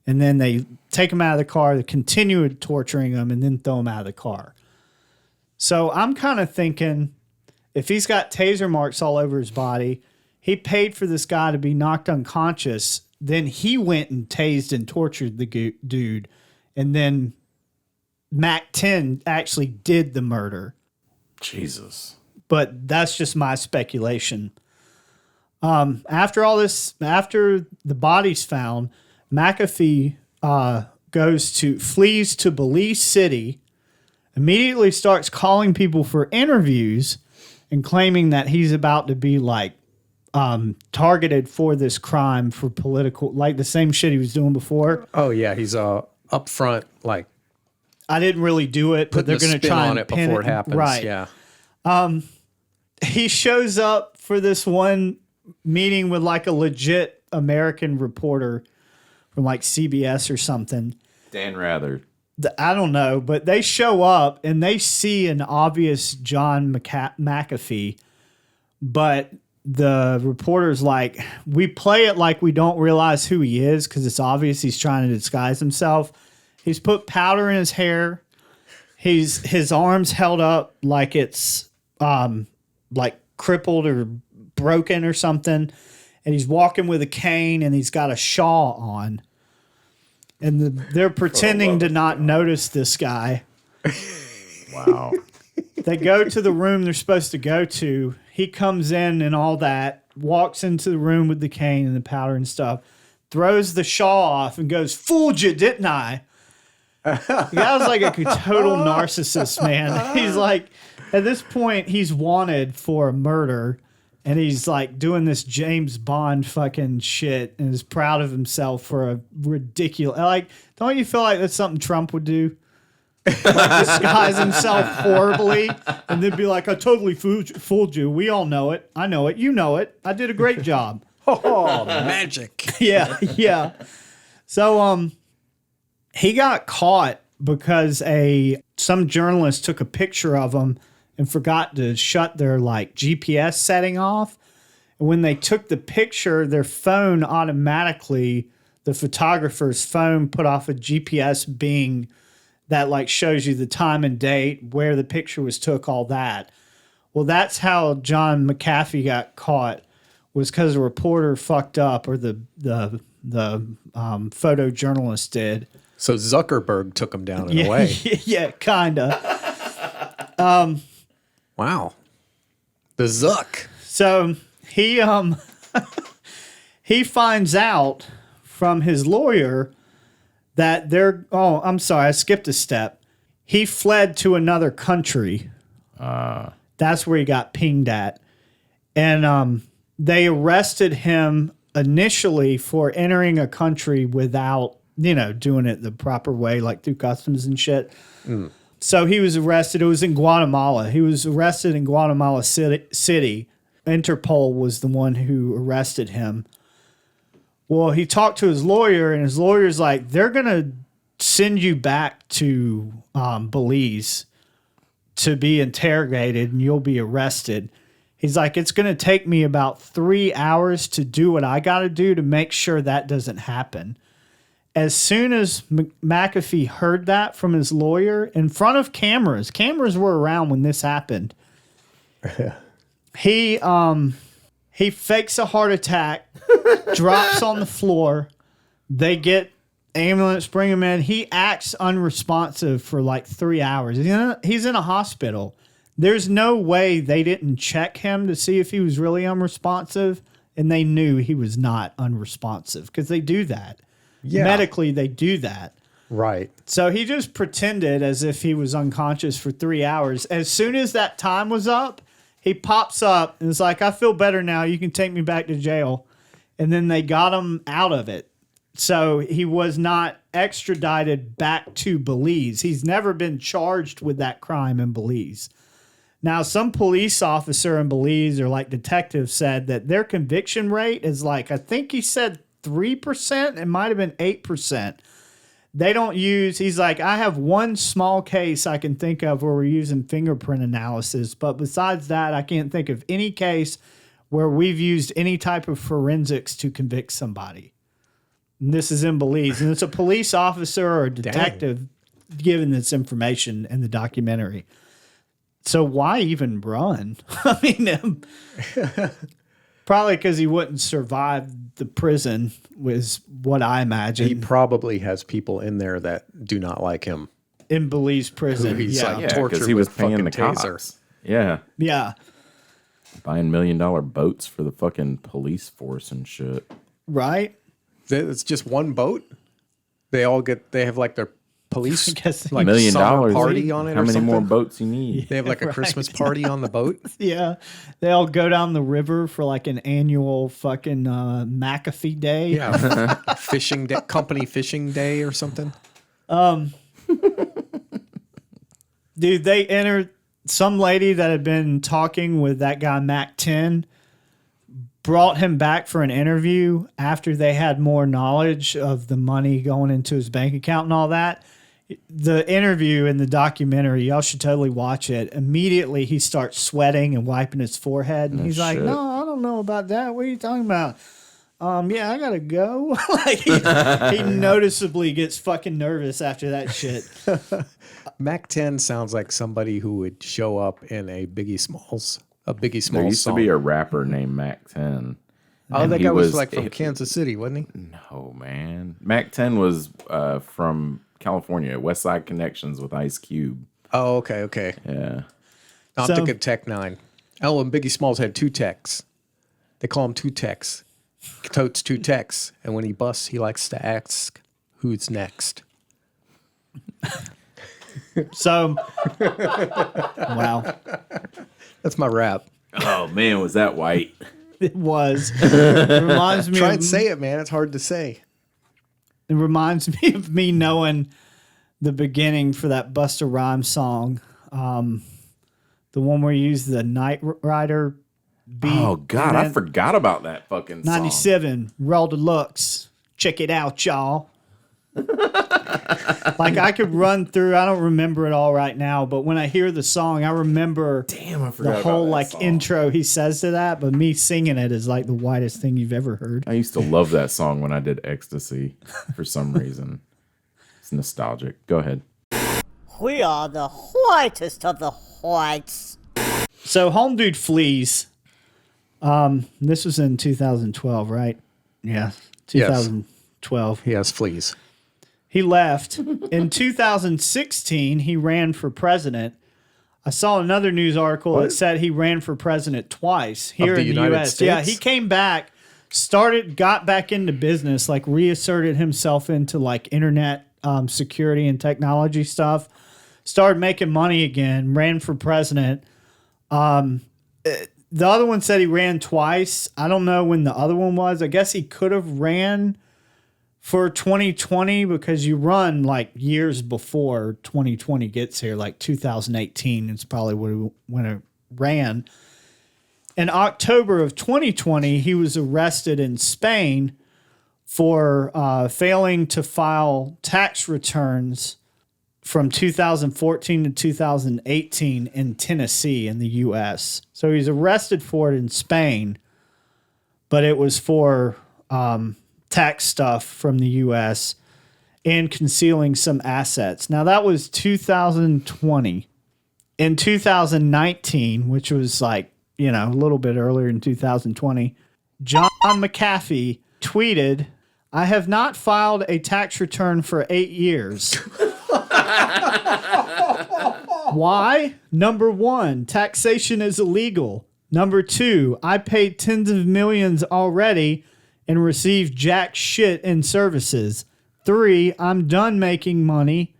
Speaker 1: and then they take him out of the car. They continue torturing him and then throw him out of the car. So I'm kind of thinking, if he's got taser marks all over his body, he paid for this guy to be knocked unconscious. Then he went and tased and tortured the dude. And then Mac 10 actually did the murder.
Speaker 2: Jesus.
Speaker 1: But that's just my speculation. After all this, after the body's found, McAfee flees to Belize City, immediately starts calling people for interviews and claiming that he's about to be like targeted for this crime for political, like the same shit he was doing before.
Speaker 3: Oh yeah, he's up front, like
Speaker 1: I didn't really do it, but they're going to try
Speaker 3: on
Speaker 1: and
Speaker 3: it
Speaker 1: pin
Speaker 3: before it happens.
Speaker 1: Right.
Speaker 3: Yeah.
Speaker 1: He shows up for this one meeting with like a legit American reporter from like CBS or something.
Speaker 2: Dan Rather.
Speaker 1: I don't know, but they show up and they see an obvious John McAfee, but the reporter's like, we play it like we don't realize who he is because it's obvious he's trying to disguise himself. He's put powder in his hair. His arms held up like it's like crippled or broken or something, and he's walking with a cane and he's got a shawl on. And they're pretending to not notice this guy.
Speaker 2: Wow.
Speaker 1: They go to the room they're supposed to go to. He comes in and all that, walks into the room with the cane and the powder and stuff, throws the shawl off and goes, "Fooled you, didn't I?" The guy was like a total narcissist, man. He's like, at this point, he's wanted for a murder. And he's like doing this James Bond fucking shit and is proud of himself for a ridiculous. Like, don't you feel like that's something Trump would do? Like, disguise himself horribly and then be like, I totally fooled you. We all know it. I know it. You know it. I did a great job.
Speaker 3: Oh, magic.
Speaker 1: Yeah, yeah. So, he got caught because some journalist took a picture of him and forgot to shut their like GPS setting off. And when they took the picture, their phone automatically, the photographer's phone put off a GPS bing that like shows you the time and date, where the picture was took, all that. Well, that's how John McAfee got caught, was because a reporter fucked up, or the photojournalist did.
Speaker 3: So Zuckerberg took him down in a way.
Speaker 1: Yeah, kinda.
Speaker 3: Wow. The Zuck.
Speaker 1: So he he finds out from his lawyer that I'm sorry, I skipped a step. He fled to another country. That's where he got pinged at. And they arrested him initially for entering a country without, doing it the proper way, like through customs and shit. Mm. So he was arrested. It was in Guatemala. He was arrested in Guatemala City. Interpol was the one who arrested him. Well, he talked to his lawyer, and his lawyer's like, they're going to send you back to Belize to be interrogated, and you'll be arrested. He's like, it's going to take me about 3 hours to do what I got to do to make sure that doesn't happen. As soon as McAfee heard that from his lawyer in front of cameras were around when this happened. He fakes a heart attack, drops on the floor. They get ambulance, bring him in. He acts unresponsive for like 3 hours. He's in a hospital. There's no way they didn't check him to see if he was really unresponsive, and they knew he was not unresponsive because they do that. Yeah. Medically, they do that.
Speaker 3: Right.
Speaker 1: So he just pretended as if he was unconscious for 3 hours. As soon as that time was up, he pops up and is like, I feel better now. You can take me back to jail. And then they got him out of it. So he was not extradited back to Belize. He's never been charged with that crime in Belize. Now, some police officer in Belize or like detectives said that their conviction rate is like, I think he said 3%. It might have been 8%. They don't use, he's like, I have one small case I can think of where we're using fingerprint analysis. But besides that, I can't think of any case where we've used any type of forensics to convict somebody. And this is in Belize. And it's a police officer or a detective giving this information in the documentary. So why even run? I mean, probably because he wouldn't survive the prison was what I imagine.
Speaker 3: He probably has people in there that do not like him.
Speaker 1: In Belize prison.
Speaker 3: He's
Speaker 1: Yeah.
Speaker 3: like tortured
Speaker 2: because he was
Speaker 3: with
Speaker 2: paying the
Speaker 3: fucking taser.
Speaker 2: cops. Yeah,
Speaker 1: Yeah.
Speaker 2: buying $1 million boats for the fucking police force and shit.
Speaker 1: Right?
Speaker 3: It's just one boat. They have like their police
Speaker 1: guess
Speaker 3: like
Speaker 2: $1 million
Speaker 3: summer party on it.
Speaker 2: How
Speaker 3: or
Speaker 2: many
Speaker 3: something.
Speaker 2: more boats you need?
Speaker 3: They have like a Christmas party on the boat.
Speaker 1: Yeah. They all go down the river for like an annual fucking McAfee day.
Speaker 3: Yeah, fishing day, company fishing day or something.
Speaker 1: Dude, they entered some lady that had been talking with that guy, Mac 10, brought him back for an interview after they had more knowledge of the money going into his bank account and all that. The interview in the documentary, y'all should totally watch it. Immediately, he starts sweating and wiping his forehead. And he's like,
Speaker 2: shit.
Speaker 1: no, I don't know about that. What are you talking about? Yeah, I got to go. Like he noticeably gets fucking nervous after that shit.
Speaker 3: Mac 10 sounds like somebody who would show up in a Biggie Smalls Song.
Speaker 2: There used to be a rapper named Mac 10.
Speaker 3: Oh,
Speaker 2: and
Speaker 3: that
Speaker 2: he
Speaker 3: guy was like from Kansas City, wasn't he?
Speaker 2: No, man. Mac 10 was from California, West Side Connections with Ice Cube.
Speaker 3: Oh, okay.
Speaker 2: Yeah.
Speaker 3: Optic and Tech 9. Oh, and Biggie Smalls had two techs. They call him two techs. Totes two techs. And when he busts, he likes to ask, who's next?
Speaker 1: So, wow.
Speaker 3: That's my rap.
Speaker 2: Oh, man, was that white?
Speaker 1: It was. It reminds me
Speaker 3: Try
Speaker 1: of,
Speaker 3: and say it, man. It's hard to say.
Speaker 1: It reminds me of me knowing the beginning for that Busta Rhymes song. The one where you use the Knight Rider beat.
Speaker 2: Oh, God,
Speaker 1: and
Speaker 2: I
Speaker 1: then
Speaker 2: forgot about that fucking song.
Speaker 1: 97, Raw Deluxe. Check it out, y'all. Like I could run through, I don't remember it all right now, but when I hear the song, I remember
Speaker 2: Damn, I forgot
Speaker 1: the
Speaker 2: about
Speaker 1: whole
Speaker 2: that
Speaker 1: like
Speaker 2: song.
Speaker 1: intro he says to that, but me singing it is like the whitest thing you've ever heard.
Speaker 2: I used to love that song when I did Ecstasy for some reason. It's nostalgic. Go ahead.
Speaker 5: We are the whitest of the whites.
Speaker 1: So Home Dude flees. This was in 2012, right? Yeah, 2012.
Speaker 3: He has fleas.
Speaker 1: He left. In 2016, he ran for president. I saw another news article that said he ran for president twice here
Speaker 3: the
Speaker 1: in the
Speaker 3: United
Speaker 1: U.S. Yeah,
Speaker 3: States?
Speaker 1: he came back, got back into business, like reasserted himself into like internet security and technology stuff, started making money again, ran for president. The other one said he ran twice. I don't know when the other one was. I guess he could have ran for 2020 because you run like years before 2020 gets here, like 2018 is probably when it ran. In October of 2020, he was arrested in Spain for failing to file tax returns from 2014 to 2018 in Tennessee in the U.S. So he's arrested for it in Spain, but it was for tax stuff from the U.S. and concealing some assets. Now, that was 2020. In 2019, which was like, a little bit earlier in 2020, John McAfee tweeted, "I have not filed a tax return for 8 years." Why? Number 1, taxation is illegal. Number 2, I paid tens of millions already and received jack shit in services. 3, I'm done making money.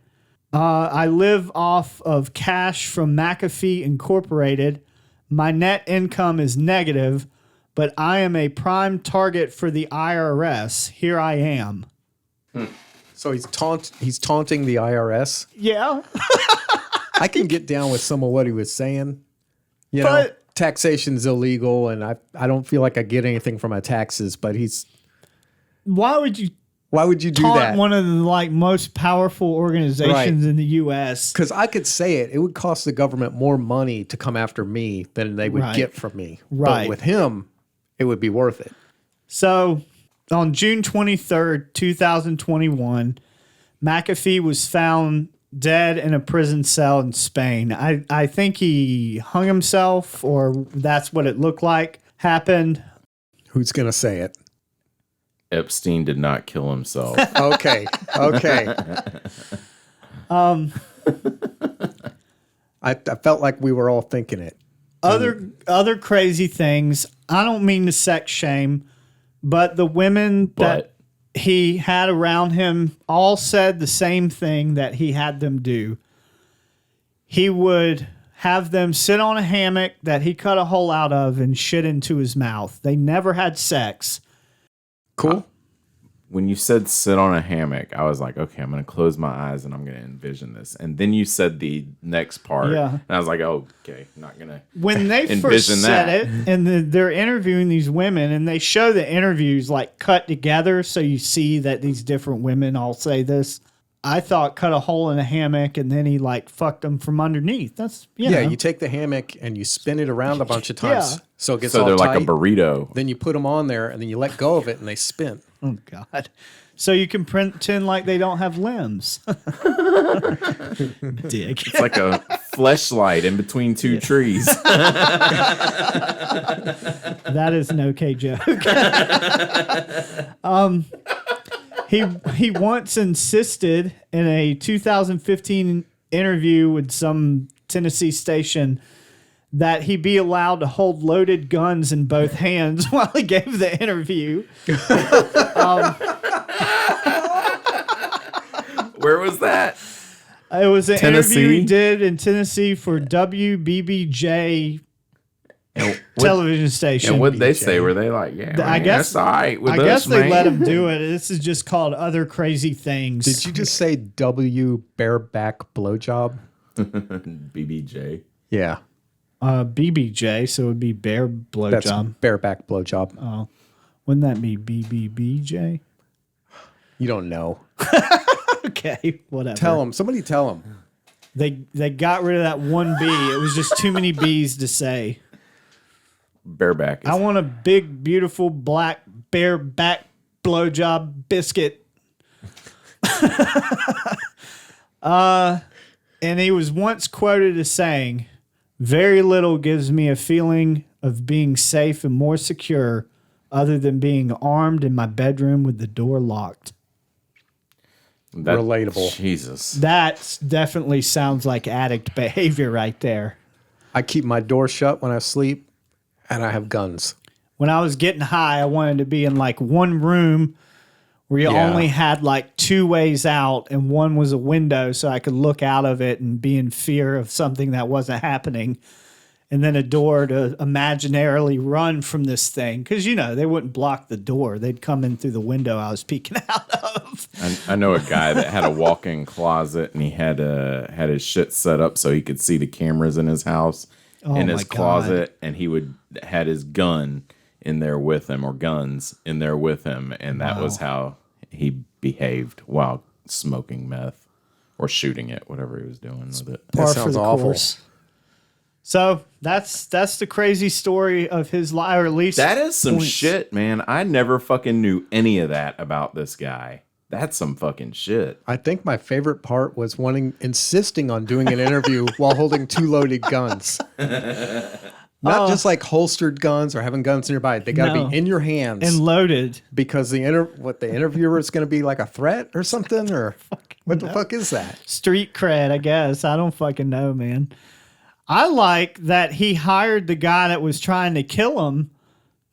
Speaker 1: I live off of cash from McAfee Incorporated. My net income is negative, but I am a prime target for the IRS. Here I am.
Speaker 3: So he's taunting the IRS.
Speaker 1: Yeah.
Speaker 3: I can get down with some of what he was saying. You know,
Speaker 1: But-
Speaker 3: taxation's illegal, and I don't feel like I get anything from my taxes. But
Speaker 1: Why would you
Speaker 3: do
Speaker 1: taunt
Speaker 3: that?
Speaker 1: one of the like most powerful organizations in the U.S.?
Speaker 3: Because I could say it would cost the government more money to come after me than they would
Speaker 1: Right.
Speaker 3: get from me.
Speaker 1: Right.
Speaker 3: But with him, it would be worth it.
Speaker 1: So on June 23rd, 2021, McAfee was found dead in a prison cell in Spain. I think he hung himself, or that's what it looked like happened.
Speaker 3: Who's gonna say it?
Speaker 2: Epstein did not kill himself.
Speaker 3: Okay. I felt like we were all thinking it.
Speaker 1: Other crazy things. I don't mean to sex shame, but the women that he had around him all said the same thing that he had them do. He would have them sit on a hammock that he cut a hole out of and shit into his mouth. They never had sex.
Speaker 3: Cool.
Speaker 2: When you said sit on a hammock, I was like, okay, I'm going to close my eyes and I'm going to envision this. And then you said the next part.
Speaker 1: Yeah.
Speaker 2: And I was like, oh, okay, not going to
Speaker 1: When they
Speaker 2: envision
Speaker 1: first said
Speaker 2: that.
Speaker 1: it, and they're interviewing these women, and they show the interviews like cut together, so you see that these different women all say this. I thought cut a hole in a hammock, and then he like fucked them from underneath. That's
Speaker 3: Yeah,
Speaker 1: know.
Speaker 3: you take the hammock and you spin it around a bunch of times
Speaker 1: Yeah.
Speaker 3: so it gets
Speaker 2: So
Speaker 3: all
Speaker 2: they're
Speaker 3: tight.
Speaker 2: like a burrito.
Speaker 3: Then you put them on there and then you let go of it and they spin.
Speaker 1: Oh God! So you can pretend like they don't have limbs. Dick.
Speaker 2: It's like a fleshlight in between two trees.
Speaker 1: That is an okay joke. He once insisted in a 2015 interview with some Tennessee station that he be allowed to hold loaded guns in both hands while he gave the interview.
Speaker 2: Where was that?
Speaker 1: It was an interview
Speaker 2: Tennessee?
Speaker 1: he did in Tennessee for WBBJ television station.
Speaker 2: And what'd they say? Were they like, yeah,
Speaker 1: I
Speaker 2: man,
Speaker 1: guess-
Speaker 2: that's all right with
Speaker 1: I
Speaker 2: us,
Speaker 1: guess they
Speaker 2: man.
Speaker 1: let him do it. This is just called Other Crazy Things.
Speaker 3: Did you just say W bareback blowjob?
Speaker 2: BBJ.
Speaker 3: Yeah.
Speaker 1: BBJ, so it would be bear
Speaker 3: That's
Speaker 1: blowjob.
Speaker 3: bareback blowjob.
Speaker 1: Wouldn't that be BBBJ?
Speaker 3: You don't know.
Speaker 1: Okay, whatever.
Speaker 3: Tell him. Somebody tell him.
Speaker 1: They got rid of that one B. It was just too many B's to say.
Speaker 2: Bareback. Is
Speaker 1: I want a big, beautiful black bear back blowjob biscuit. And he was once quoted as saying, "Very little gives me a feeling of being safe and more secure other than being armed in my bedroom with the door locked."
Speaker 2: that,
Speaker 3: Relatable.
Speaker 2: Jesus.
Speaker 1: That definitely sounds like addict behavior right there.
Speaker 3: I keep my door shut when I sleep and I have guns.
Speaker 1: When I was getting high, I wanted to be in like one room where you
Speaker 3: Yeah.
Speaker 1: only had like two ways out, and one was a window so I could look out of it and be in fear of something that wasn't happening. And then a door to imaginarily run from this thing. Because, you know, they wouldn't block the door. They'd come in through the window I was peeking out of.
Speaker 2: I know a guy that had a walk-in closet and he had his shit set up so he could see the cameras in his house in his
Speaker 1: my God.
Speaker 2: closet, and he had his gun in there with him, or guns in there with him, and that was how he behaved while smoking meth or shooting it, whatever he was doing with it.
Speaker 1: Par for
Speaker 3: sounds
Speaker 1: the
Speaker 3: awful.
Speaker 1: course. So that's the crazy story of his life, or at least
Speaker 2: That is some
Speaker 1: points.
Speaker 2: shit, man. I never fucking knew any of that about this guy. That's some fucking shit.
Speaker 3: I think my favorite part was insisting on doing an interview while holding two loaded guns. Not just like holstered guns or having guns nearby. They got to
Speaker 1: No.
Speaker 3: be in your hands
Speaker 1: and loaded.
Speaker 3: because the interviewer is going to be like a threat or something, or what the fuck is that?
Speaker 1: Street cred, I guess. I don't fucking know, man. I like that he hired the guy that was trying to kill him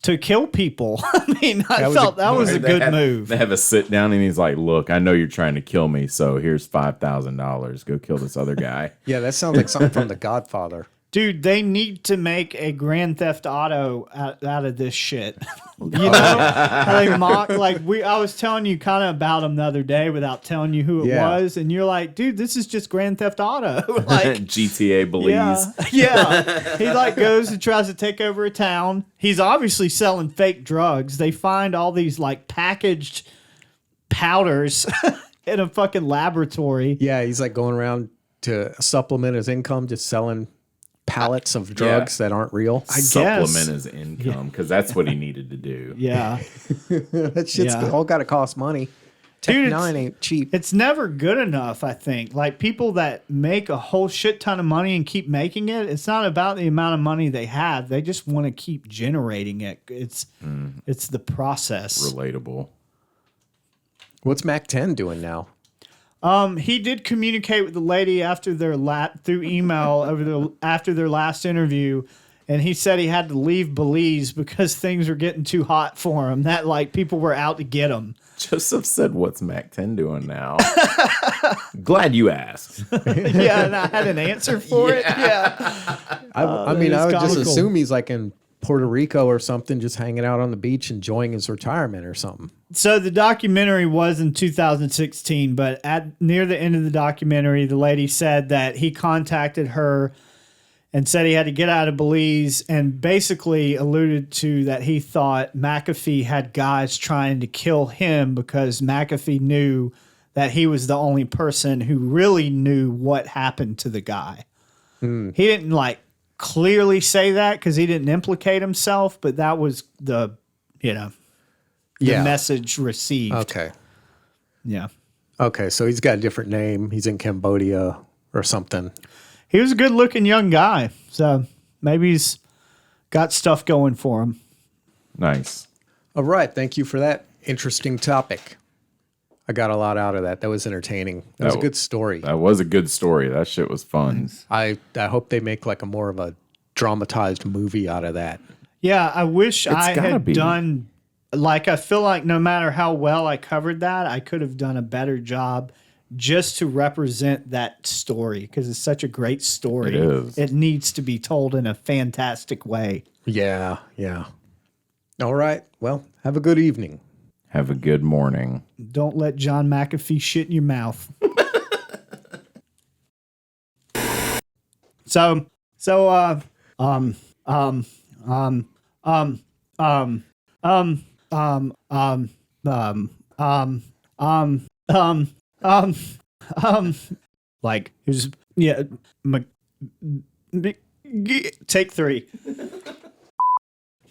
Speaker 1: to kill people. I mean, I
Speaker 3: was
Speaker 1: felt
Speaker 3: a-
Speaker 1: that was a good move.
Speaker 2: They have a sit down, and he's like, "Look, I know you're trying to kill me, so here's $5,000. Go kill this other guy."
Speaker 3: Yeah, that sounds like something from The Godfather.
Speaker 1: Dude, they need to make a Grand Theft Auto out of this shit. You know how they mock? I was telling you kind of about them the other day without telling you who it was, and you're like, dude, this is just Grand Theft Auto. Like
Speaker 2: GTA Belize.
Speaker 1: Yeah. He goes and tries to take over a town. He's obviously selling fake drugs. They find all these packaged powders in a fucking laboratory.
Speaker 3: Yeah, he's going around to supplement his income, just selling pallets of drugs that aren't real.
Speaker 1: I
Speaker 2: Supplement
Speaker 1: guess.
Speaker 2: his income because that's what he needed to do.
Speaker 1: Yeah.
Speaker 3: That shit's all got to cost money. Tech
Speaker 1: Dude,
Speaker 3: 9 ain't cheap.
Speaker 1: It's never good enough, I think. People that make a whole shit ton of money and keep making it, it's not about the amount of money they have. They just want to keep generating it. It's the process.
Speaker 2: Relatable.
Speaker 3: What's Mac 10 doing now?
Speaker 1: He did communicate with the lady after through email after their last interview, and he said he had to leave Belize because things were getting too hot for him. That people were out to get him.
Speaker 2: Joseph said, "What's Mac 10 doing now?" Glad you asked.
Speaker 1: Yeah, and I had an answer for it. Yeah.
Speaker 3: I mean, I would just
Speaker 1: comical.
Speaker 3: assume he's in Puerto Rico or something, just hanging out on the beach, enjoying his retirement or something.
Speaker 1: So the documentary was in 2016, but near the end of the documentary, the lady said that he contacted her and said he had to get out of Belize, and basically alluded to that he thought McAfee had guys trying to kill him because McAfee knew that he was the only person who really knew what happened to the guy. He didn't clearly say that because he didn't implicate himself, but that was the message received.
Speaker 3: Okay.
Speaker 1: Yeah.
Speaker 3: Okay, so he's got a different name. He's in Cambodia or something.
Speaker 1: He was a good looking young guy. So maybe he's got stuff going for him.
Speaker 2: Nice.
Speaker 3: All right. Thank you for that interesting topic. I got a lot out of that. That was entertaining. That was a good story.
Speaker 2: That was a good story. That shit was fun.
Speaker 3: I hope they make a more of a dramatized movie out of that.
Speaker 1: Yeah, I wish I
Speaker 2: gotta
Speaker 1: had
Speaker 2: be.
Speaker 1: done I feel like no matter how well I covered that, I could have done a better job just to represent that story because it's such a great story.
Speaker 2: It is.
Speaker 1: It needs to be told in a fantastic way.
Speaker 3: Yeah, yeah. All right. Well, have a good evening.
Speaker 2: Have a good morning.
Speaker 1: Don't let John McAfee shit in your mouth. Here's take 3.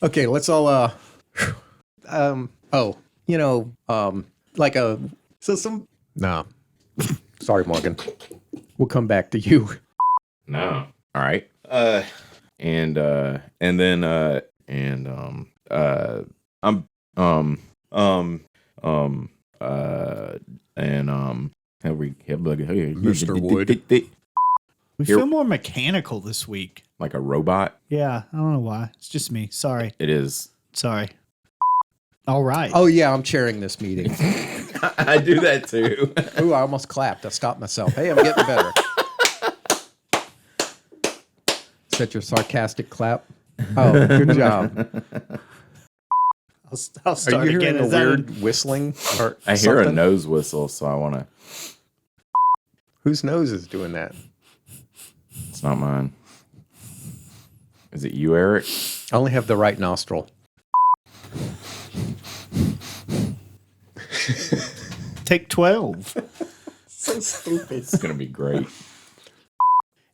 Speaker 3: Okay, let's all no. Sorry, Morgan. We'll come back to you.
Speaker 2: No. All right.
Speaker 4: Mr. Wood.
Speaker 1: We feel more mechanical this week.
Speaker 2: Like a robot.
Speaker 1: Yeah, I don't know why. It's just me. Sorry.
Speaker 2: It is.
Speaker 1: Sorry. All right.
Speaker 3: Oh, yeah, I'm chairing this meeting.
Speaker 2: I do that too.
Speaker 3: Ooh, I almost clapped. I stopped myself. Hey, I'm getting better. Is that your sarcastic clap? Oh, good job.
Speaker 1: I'll
Speaker 3: Are
Speaker 1: start
Speaker 3: you
Speaker 1: again.
Speaker 3: hearing a
Speaker 1: Is that
Speaker 3: weird whistling? Or
Speaker 2: I hear a
Speaker 3: something?
Speaker 2: nose whistle, so I want to.
Speaker 3: Whose nose is doing that?
Speaker 2: It's not mine. Is it you, Eric?
Speaker 3: I only have the right nostril.
Speaker 1: Take 12.
Speaker 3: So stupid.
Speaker 2: It's gonna be great.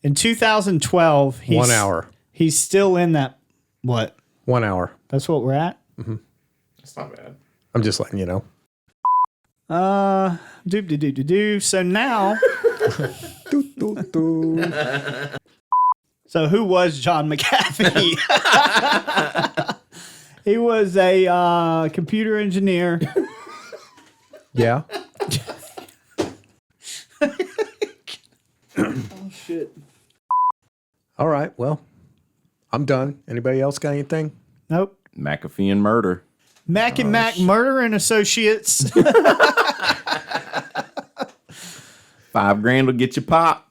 Speaker 1: In 2012,
Speaker 3: 1 hour.
Speaker 1: He's still in that. What?
Speaker 3: 1 hour.
Speaker 1: That's what we're at.
Speaker 2: It's not bad.
Speaker 3: I'm just letting you know.
Speaker 1: Do. So now. So who was John McAfee? He was a computer engineer.
Speaker 3: Yeah.
Speaker 1: Oh shit.
Speaker 3: All right. Well, I'm done. Anybody else got anything?
Speaker 1: Nope.
Speaker 2: McAfee and murder.
Speaker 1: Mac and Mac Murder and Associates.
Speaker 2: $5,000 will get you pop.